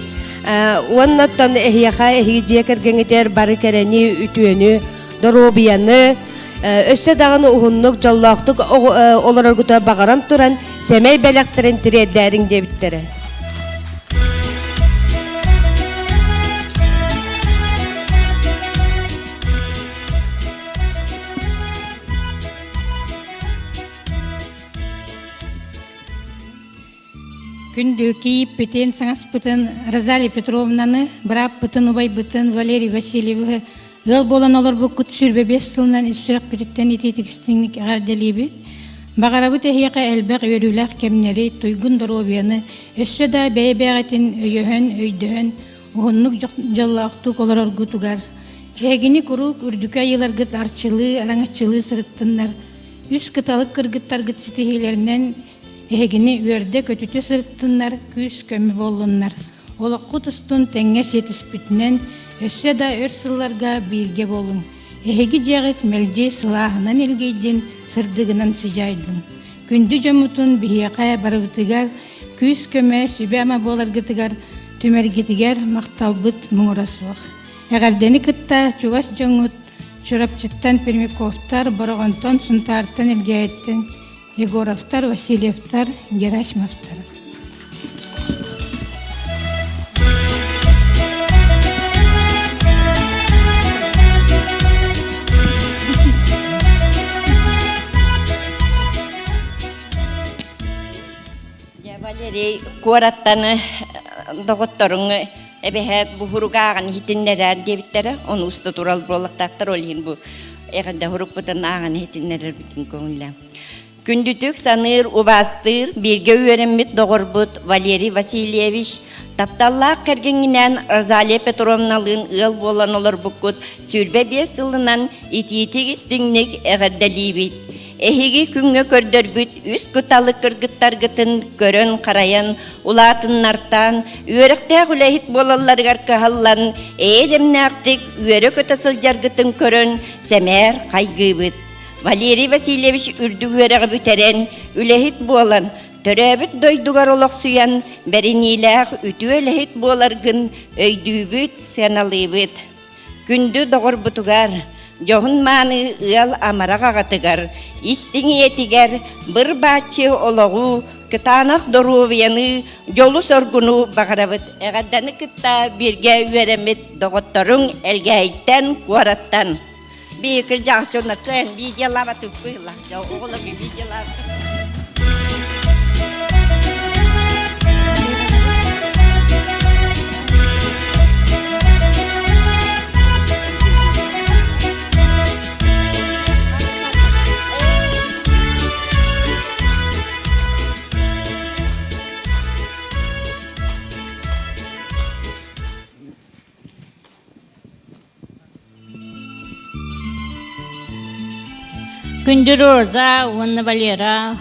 оннаттан әхияқа әхиге кіргенетер бары кәрәні үтуені, доробияны, өссе дағыны ұғынлық жаллақтық олар өргіті бағаран тұран сәмей бәләқтерін тіреді дебіттері. Күнді кейіп бітен, саңас бітін Розалия Петровнаны, бірақ бітін ұбай бітін Валерий Васильевы, ғыл болан олар бұл күт сүрбе 5 сылынан үсірақ бітіктен ететік істіңік ғарделей біт. Бағарабы тәхияқа әлбәқ өріләқ кәмнері тойгын дұробияны, өссі да бәй-бәғетін өйіхін, өйдіхін, ұғынлық жаллақтық олар орғытуғар. Әгіні күрік үрдікі айылар ғыт арчылы, араңатчылы сырыттынлар. Үс кыталық кыргыттар ғыт сетихилерінен Эгини үрде көтүтө сырттыннар, күс көмі болуннар. Олаққы тұстын тәңе сетіспітінен, өссе да өрсылларға бірге болун. Эги жағыт мәлде сылағынан елгейден, сырдығынан сыжайдын. Күнді жамутын бihияқа барыбытыгар, күс көмі сүбәма боларгытыгар, түмергетігер мақталбыт мұңырасуақ. Әғардені кытта чугас жоңыт, чурапчыттан пермиковтар, борағантон сұнтартан елгейттен, Егоровтар, Васильевтар, Герасимовтар. Валерий Куараттаны доғыттырың эбеһет бу хуругааган хитиннерер дебиттере onu уста турал болактактар олин бу эгенде хурукпутан ааган хитиннерер битин көңүлле. Күндүтүк саныр убастыр бирге үйренмит догорбут Валерий Васильевич тапталлаак кергеңинен Розалия Петровналын ыл болан олар буккут сүрбе 5 жылынан ититик истиңник эгерделибит. Эхиги күнгө көрдөрбүт үс кыталы кыргыттар гытын көрөн караян улаатыннартан үйрөктө гулехит болалларгар кахаллан эдемнактик үйрө көтөсөл жаргытын көрөн семер кайгыбыт. Валерий Васильевич үрдү үйрөгө бүтерен үлехит болан төрөбүт дойдугар олок суян беринилах үтү элехит боларгын өйдүүбүт сеналыбыт. Күндү догорбутугар Жоғын маны ыл амарақ ағатығар, истіңі етігер, бір бачы олығу, кытанақ дорувияны, жолу соргуну бағарабыт. Әғаданы кытта бірге үйеремет доғыттырың әлгәйттен қуараттан. Бейкір жақсынатын видеолава түппіла, оғылы видеолава. Күндір Роза, Уанна Валера,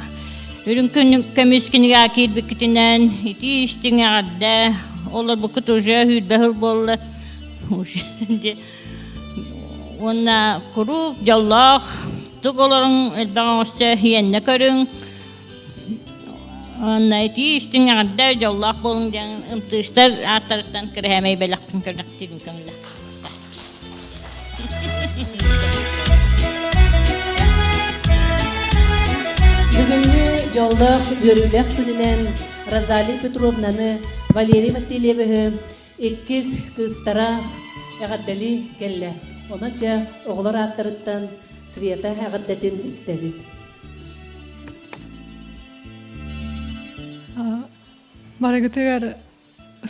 үрін көміскініге акир бікітінен, ити іштің ағадда, олар бұқыт уже хүрбәхіл болы. Уанна күріп, жаллақ, тұқ оларын әлбәған өсті хиенне көрің. Уанна ити іштің ағадда, жаллақ болың деген ұмтыстар аттарыстан кірәмей бәліқтің көрнақтығын көңілі. Бүгінгі жолдық өрілік күнінен Розалия Петровнаны, Валерий Васильеві, еккіз кыстара әғаддалі келі. Оны жа оғылар аттырыттан Света әғаддатын істебет. Барагытыгар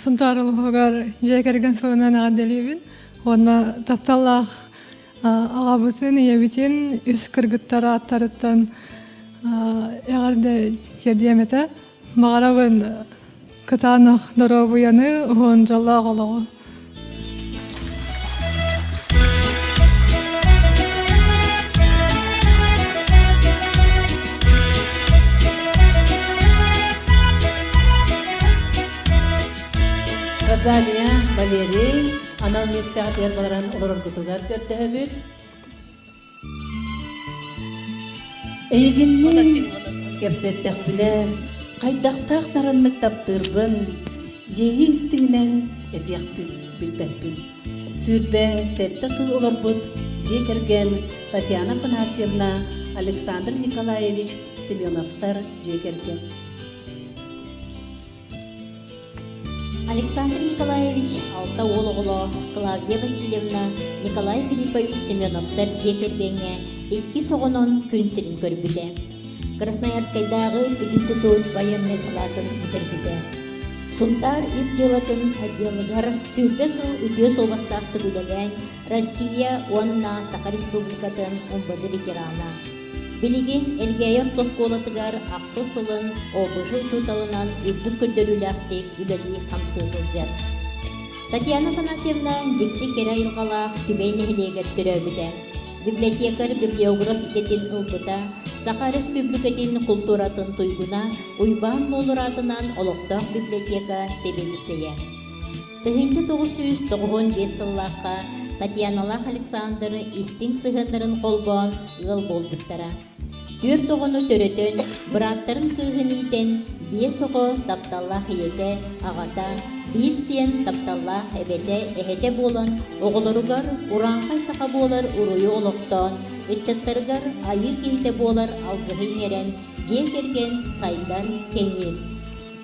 сунтарылығығар жайкерген соғынан әғаддалебін. Оны тапталлақ ағабытын, ебітін, үс кіргіттара аттарыттан Ягарды жердемете мағарабын кытанық дорабыяны он жолла қолығы. Розалия, Валерий, анан местеғат ербаларан олар күтігер көрді өбіт. Эйгиннен кепсеттек біле, қайдақтақ наранлық таптырбын, ейі істігінен әдек білбәкпін. Сүрбе сәтті сыл олар бұд, жекерген Татьяна Панасьевна, Александр Николаевич Семеновтар жекерген. Александр Николаевич алта олығылы, Клавдия Васильевна, Николай Филиппович Семеновтар жекергенге, Икки соғынан күн сирин көрбіде. Красноярскайдағы институт военный салатын бітірбіде. Сунтар изделатын отделығар сүрбе сыл үтіе солбастақты бүлеген Россия онна Саха Республикатын омбады ветерана. Білеген Элгеев тосколатығар ақсы сылын обыжы чуталынан үрдік күлдеруләқтек үләді қамсызыл жер. Татьяна Панасьевна дикті кері айылғалақ түбейні хілегер түрәбіде. Библиотекар библиограф итетін ылбыта, Саха Республикатын культуратын туйгуна, уйбан болуратынан олықтақ библиотека себелісея. 1995 сыллаққа Татьяналах Александр истин сығындырын қолбан ғыл болдықтара. Түр тоғыны төретін, бұраттарын күйгін итен, бие соғы тапталлах ете, ағата, бир сен тапталлах әбете әхете болын, оғылырығар ұранқай сақа болар ұруы олықтан, өтчаттарығар айы кейте болар алғығы ерен, жекерген сайдан кеңер.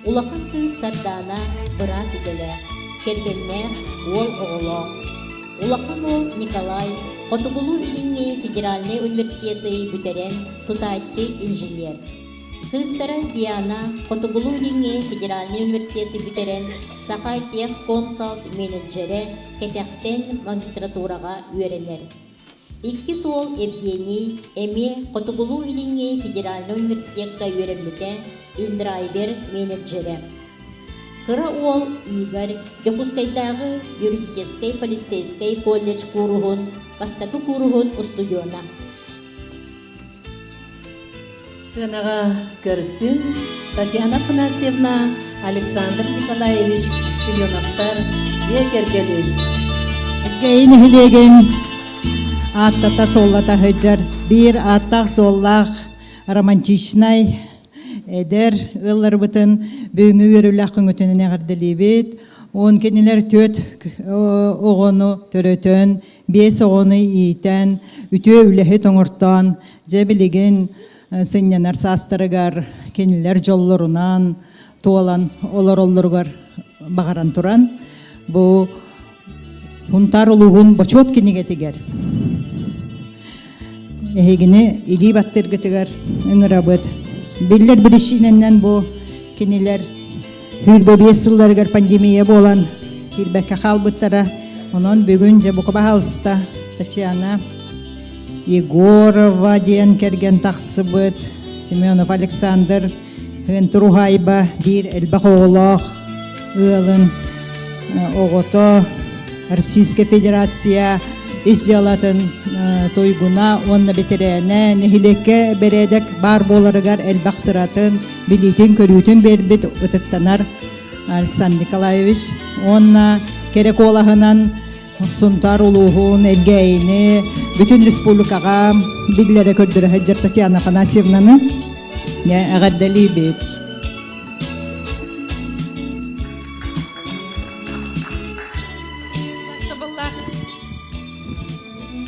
Улақан кыз сардана біраз иділі, кергенне ол оғылы. Улақан ол Николай, Хотугулу илинге Федеральный университеты бүтерен тутайчы инженер. Кыстара Диана Котугулу Линге Федеральный университеты битерен Сакай Тех консалт менеджері кетектен магистратурага үйренер. Икки сол Евгений Эми Котугулу Линге Федеральный университетка үйренмете индрайвер менеджері. Кыра ол Игорь Жокускайдагы юридический полицейский колледж курухун, бастакы курухун устудиона. Сынаға көрсін Татьяна Афанасьевна, Александр Николаевич Семеновтар Бекергелі. Гейін хілеген аттата соллата хыджар. Bir аттақ соллақ романтичнай эдер ыллар бытын бөңі өрілақын өтініне ғырдылебет. Он кенелер төт оғыны төрөтін, 5 оғыны ийтен, үтө үліхі тоңыртан, жабілеген сыннянар састырыгар, кенелер жолларынан, туалан олар-оларғар бағаран туран. Бұ хунтар улуғын бачот кенеге тегер. Эхегіне или баттырғы тегер үңірабыд. Беллер білішіненнен бұ кенелер хүрбі 5 жылдарғар пандемия болан келбәкке қалбыттара. Онын бүгін же бұқыба қалыста Татьяна Егорова ден керген тақсыбыт, Семенов Александр, Турухайба, бір әлбақ оғылақ, ұлын оғыто, Российская Федерация, изжалатын тойгуна, онна бетерәне, нехилекке бередек бар боларыгар әлбақ сыратын, билетін көрүтін бербет ұтықтанар Александр Николаевич. Онна керек олағынан Сунтар улуғын, әлгейіні, bütün республикаға билгелері көрдірі Хаджар Татьяна Афанасьевнаны әғаддалі бет.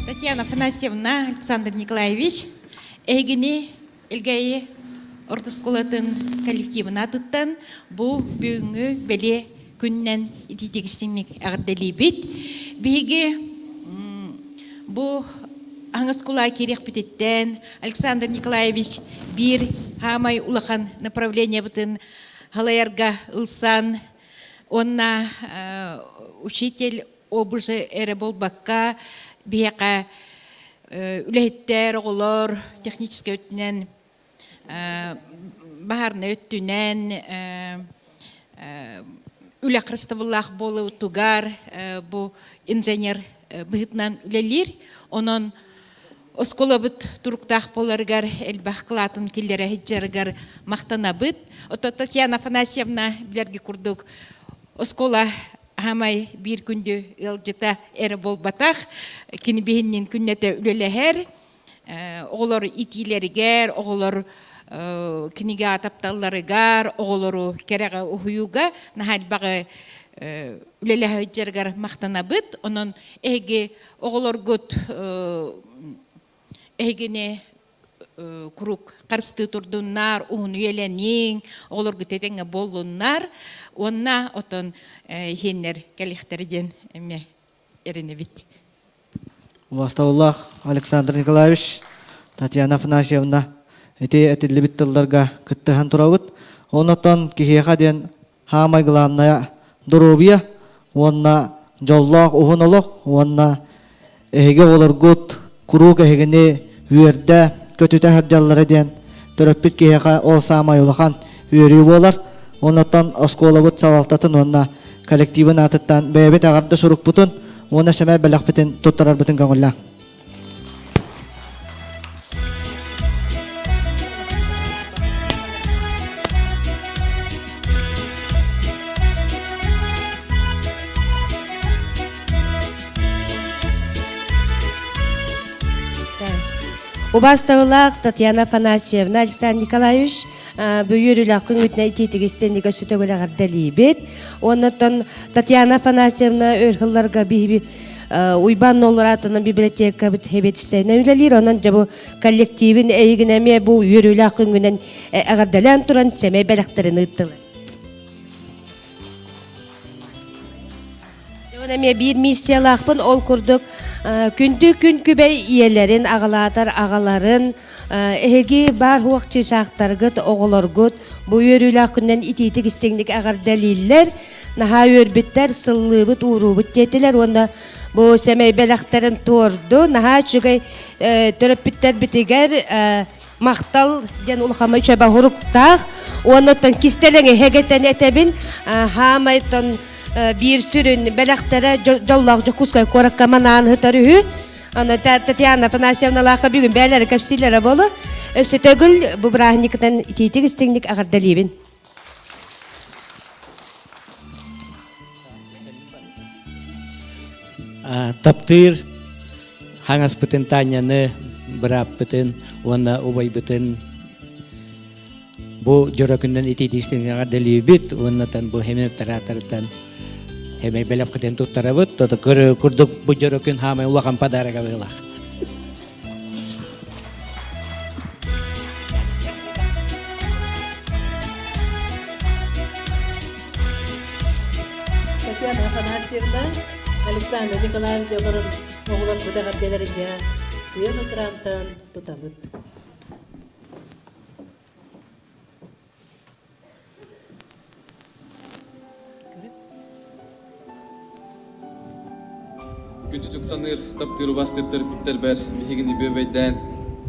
Татьяна Афанасьевна, Александр Николаевич, әйгіне әлгейі ортосколатын коллективына тұттан бұл бүгінгі бәле күннен итетегістіңік әғаддалі бет. Беге бу аңыскула керек бітеттен Александр Николаевич бір хамай улахан направление бітін халаярга ылсан, онна учитель обыжы әрі болбаққа бейқа үләйттер оғылар технический өттінен бағарны өттінен үлі қырыстывылақ болу тугар бұ инженер бұғытнан үлелер, онын оскола бұд тұрықтақ боларығар әлбақ қылатын келдері хеджарығар мақтана бұд. Ото Татьяна Афанасьевна білерге күрдік оскола хамай бір күнді үлжіта әрі бол батақ, кені бейіннен күннеті үлелер, оғылар итилерігер, оғылар кенеге атапталарығар, оғылару кереға ұхыюға, нахал бағы үлелі жергар мақтана бұд, оның әйге оғылар ғыт әйгіне күрік қарысты тұрдыңнар, ұғын үйеленің, оғылар ғыт әдеңі болыңнар, онна отын хеннер кәліқтерден әріне бит. Вастауллах Александр Николаевич, Татьяна Афанасьевна, әтелі біттілдерға күттіған тұрауыт, онытын кехеға ден хамай ғыламная Доробия, онна жоллақ ұғынылық, онна әйге олар ғыт, күрік әйгіне үйерді көтіті әрджалары ден түріппіт кеға ол самай ұлыған үйері болар. Оннаттан оскола бұт савалтатын, онна коллективін атыттан бәйбет ағарды сұрық бұтын, онна шәмә бәліқ бітін тұттарар бітін қаңылла. Убастаулах Татьяна Афанасьевна, Александр Николаевич, бүйірілақ күнгітіне итетігістендігі сөтігілі ғардалі бет. Онытын Татьяна Афанасьевна өрхілларға бейбі уйбан оларатының библиотека біт хебетістейіне үлелер. Онын жабы коллективін әйгінеме бұл үйірілақ күнгінен ғардалан тұран сәмей бәліқтірін ұттылы. Онаме бір миссиялақпын ол күрдік Күндү күн күбей иелерин, ағалатар, ағаларын, эги бар хуак чешақтаргыт, оғыларгыт, бу өрүлі күннен ититик истеңдік ағар дәлиллер, наха өрбіттер, сыллыбыт, урубыт детилер, онда бу семей белақтарын торду, наха чүгей төрөппіттер бітігер, мақтал, ден улхамай чөбі хуруктақ, онытын кистелеңе хегеттен этебин, хамайтын bir sürün belaktere jollag jokuskay korakka manan hıtarı ana Tatiana Panasevna laka bugün beler kapsilere bolu ösetegül bu brahnikten ititik istinglik agar dalibin Taptir hangas peten tanya ne berap peten wana ubay peten bu jorakunan ititik istinglik agar dalibit wana tan bu hemen taratartan Hemay belap ketentu tarawut, toto kurduk bujorokin hamay wakam padara kawila. Tatiana Afanasievna, Alexander Nikolaevich Yavarın oğulak bıdağır delerince uyan oturantan tutabıt. Küçücük sanır taptırı bastırtır bitterber bihigini böbeyden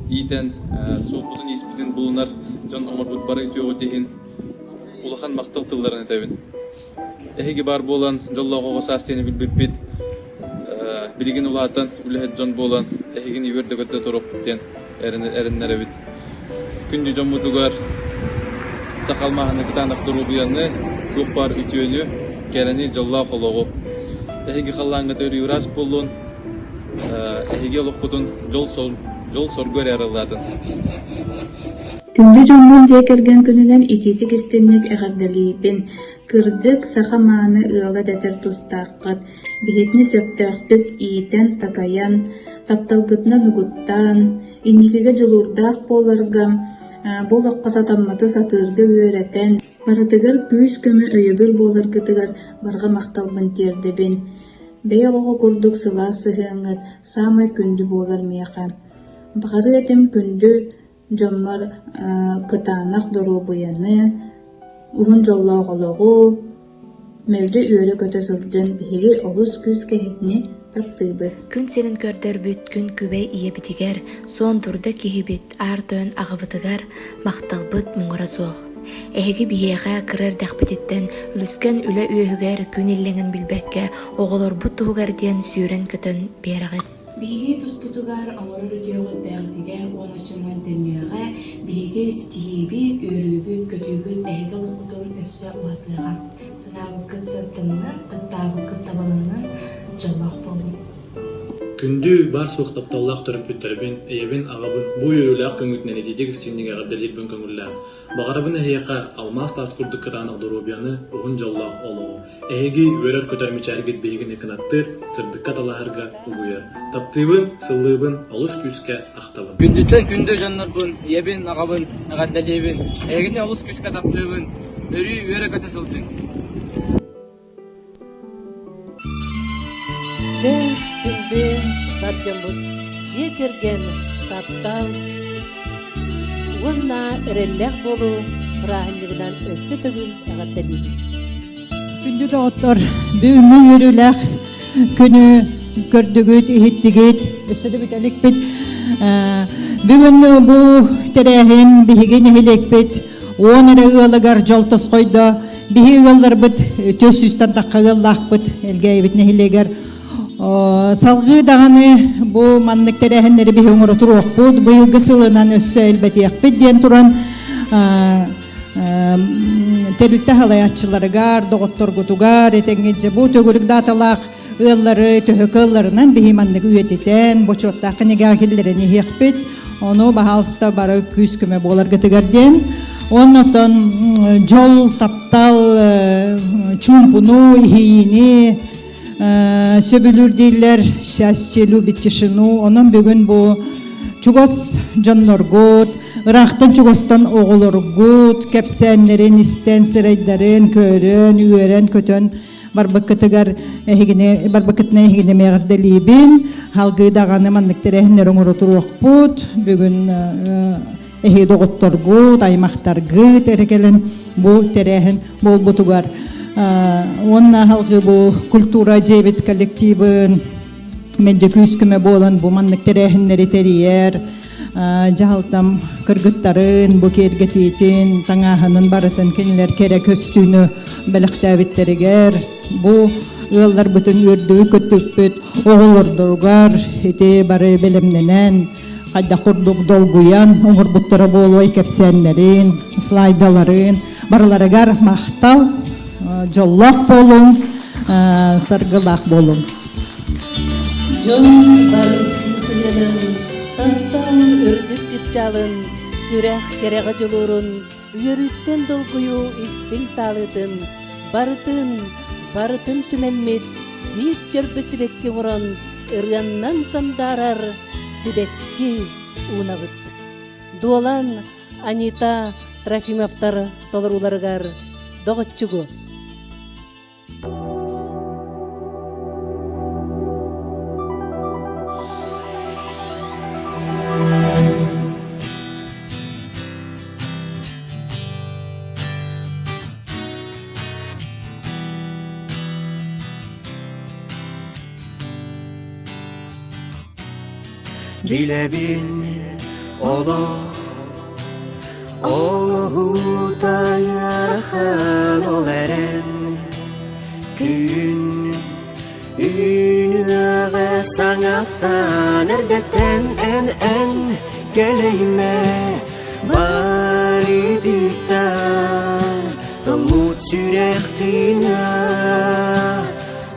iyiden soğukluğun isminin bulunar John Omar Budbar'ı itiyor tehin ulakan maktal tıllarını tevin. Ehigi bar bolan jolla oğu sasteni bilbirpit birigin ulatan ülehet John bolan ehigin yürde götte torok bitten erinlere bit. Kündü John Mutugar sakalmahını kıtanak duru buyanı ruhbar ütüyönü kereni jolla oğu Ehigi xallanga törü yuras bullun, ehigi olukutun jol sorgör yarıladın. Күндү жоммун жекерген күнүнен ититик истенник эгардалиипин, кырдьык сахамааны ыала дэтер тустааккат, биһитни сөптөөхтүк иитен такаян, тапталгытна нугуттан, инникиге жулурдаах боларга, бул оккасатамматы сатыырга үөрэтен, барытыгар күүс көмү өйөбүл боларгытыгар барга макталбын тиэрдебин. Бэйоҕоҕо курдук сылаа сыһыаҥҥыт, саамай күндү буолар миэхэ. Баҕары этим күндү дьоммор кытаанах доруобуяны, уһун жоллооҕолоҕу, мэлдьэ үөрэ көтө сылдьан биһиги олус күс кэһитини таптыыбыт. Күн сирин көрдөрбүт, күн күбэй ийэбитигэр, соон турда киһибит, аартөөн аҕабытыгар, макталбыт муҥара суох. Эһиги биһиэхэ кырар дахпытиттен үлүскэн үлэ үөһүгэр күн иллэҥин билбэккэ оҕолорбут туһугар диэн сүүрэн көтөн биэрэҕит. Биһиги туспутугар оҥорор үтүөҕүт бэҕдигэр уоноччунун дөнүөҕэ биһиги ситиһиибит, үөрүүбүт, көтүүбүт эһиги олуккутун өссө уатыаҕа. Сынаабыккыт сыртыннан, таптаабыккыт табалыннан дьоллоох болду. Күндү бар суох тапталлаах төрөппүттербин, эйэбин аҕабын бу үөрүлээх көҥүтнэн ититик истииннигээҕэ дэлиирбин көҥүллээн. Бағарабын эһиэхэ алмаас таас курдук кытаанах доруобуяны уһун жоллоох олоҕу. Эһиги үөрэр көтөрмичээргит биһигин ыкынаттыр, сырдыкка талаһарга угуйар. Таптыыбын, сыллыыбын, олус күскэ ахтабын. Күндүттен күндү жаннарбын, эйэбин аҕабын, аҕаддалиэбин, эһигини олус күскэ таптыыбын, өрүү үөрэ көтө сылдың. Күнді баржамбыт жекерген таптал уонна эреллэх болу бырааһынньыгынан өссө төгүл аҕардалиибит. Күндү доҕоттор бүгүнгү үрүлэх күнү көрдүгүт иһиттигит өссөдөбүтэликпит бүгүн бу терээһин биһигин эһилекпит уон эрэ ыалагар жолтос койдо биһи ыалларбыт төс үстан таккагыллаахпыт элгэйбит нехилегер салгы даганы бу маннык терээһиннери биһи оҥоро туруохпут быйылгы сылынан өссө элбэтиэхпит диэн туран терүтте халаяччыларыгар доҕотторгутугар этеңиже бу төгүрүк дааталаах ыаллары төһөкө ылларынан биһи маннык үөтитен бочуоттаах кыныгаа киллерин иһиэхпит ону баһаалста бары күс күмэ буоларгытыгар диэн оннотон жол таптал чумпуну иһиини сөбүлүр дииллер счастье любит тишину онон бүгүн бу чугас дьонноргут Iraqtan çugastan oğulurgut, kepsenlerin, isten sırayların, körün, üyeren, kötün, barbakıtıgar barbakıtına ehigine meğerdelibin, halgı dağını manlıkları ehinlerin uruturuqput, bugün ehi doğutturgut, aymaqtargıt, erekelen bu terehin bol butugar. Onna halgı bu kultura cebit kollektivin, Medce küsküme bolan bu manlıkları ehinleri teriyer, Jahaltam kırgıtların, bu kergetitin, tangahının barıtın kendiler kere köstüğünü beliktabitteriger. Bu yıllar bütün ürdüğü kötüpüt, oğulurdurgar, eti barı belemlenen, kadda kurduk dolguyan, oğur buttura bolu kefsenlerin, slaydaların, barılara gar mahtal, jollak bolun, sargılak bolun. Jol bar istimsiyelin, Tantan ördük çıpçalın, süreh kereğe jolurun, Uyarıtten dolguyu istin talıdın, barıtın tümenmet, bir cörbü sibekki vuran, ırgannan sandarar, sibekki unavıt. Duolan Anita Trafimovtar tolrulargar, doğutçugu. Dilebin Olu da yarhan ol eren Gün ününe sanattan Erdetten en geleyme Bari dikten Umut sürektine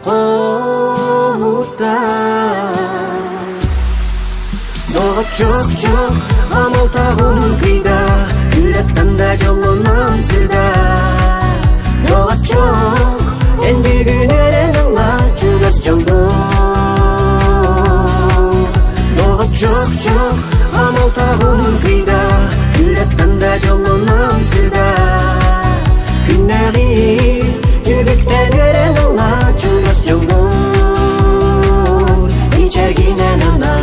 Komutan Çok amal tağım kıyda Yürekten de jolunam sırda Doğa çok endi güneren Allah Çugas joldu Doğa çok amal tağım kıyda Yürekten de jolunam sırda Günleri tübükten gören Allah Çugas joldu İçerginen ana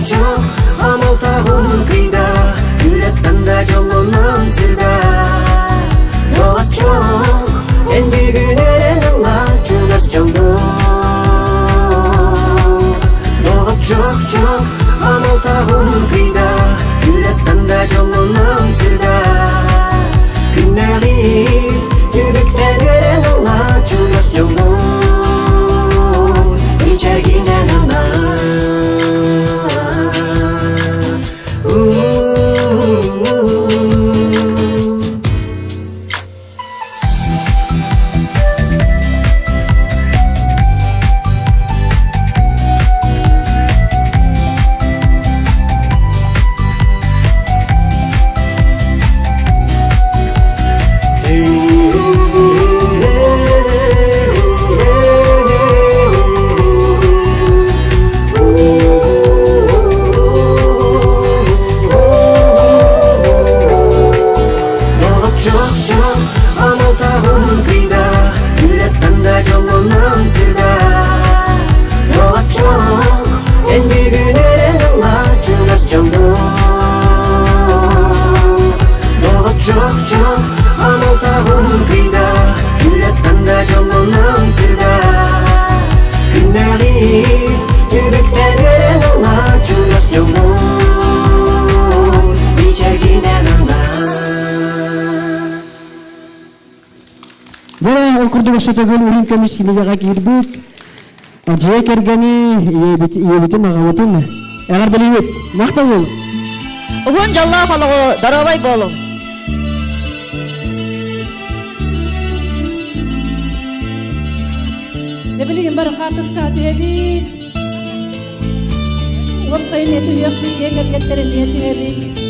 Çok amal tağım kıyda Yürekten de jolunam sırda Doğa çok endi güneren Allah Çugas joldu Doğa çok amal tağım kıyda Yürekten de jolunam sırda Günleri tübükten gören Allah Çugas joldu İçerginen ana Çok amal tağım kıyda Yürekten de jolunam sırda Günleri tübükten gören Allah Çugas joldu İçerginen ana Dere okurduk sötegül ürün kömiskiliğe girbük Әжие кергені ебетін ағабытын әғарделебет. Мақтал болу. Угун жалла қалығы дарабай болу. Ne bileyim barı kartız katiyedi. Uğur sayın eti yok, diye gergetleri niyeti verdik.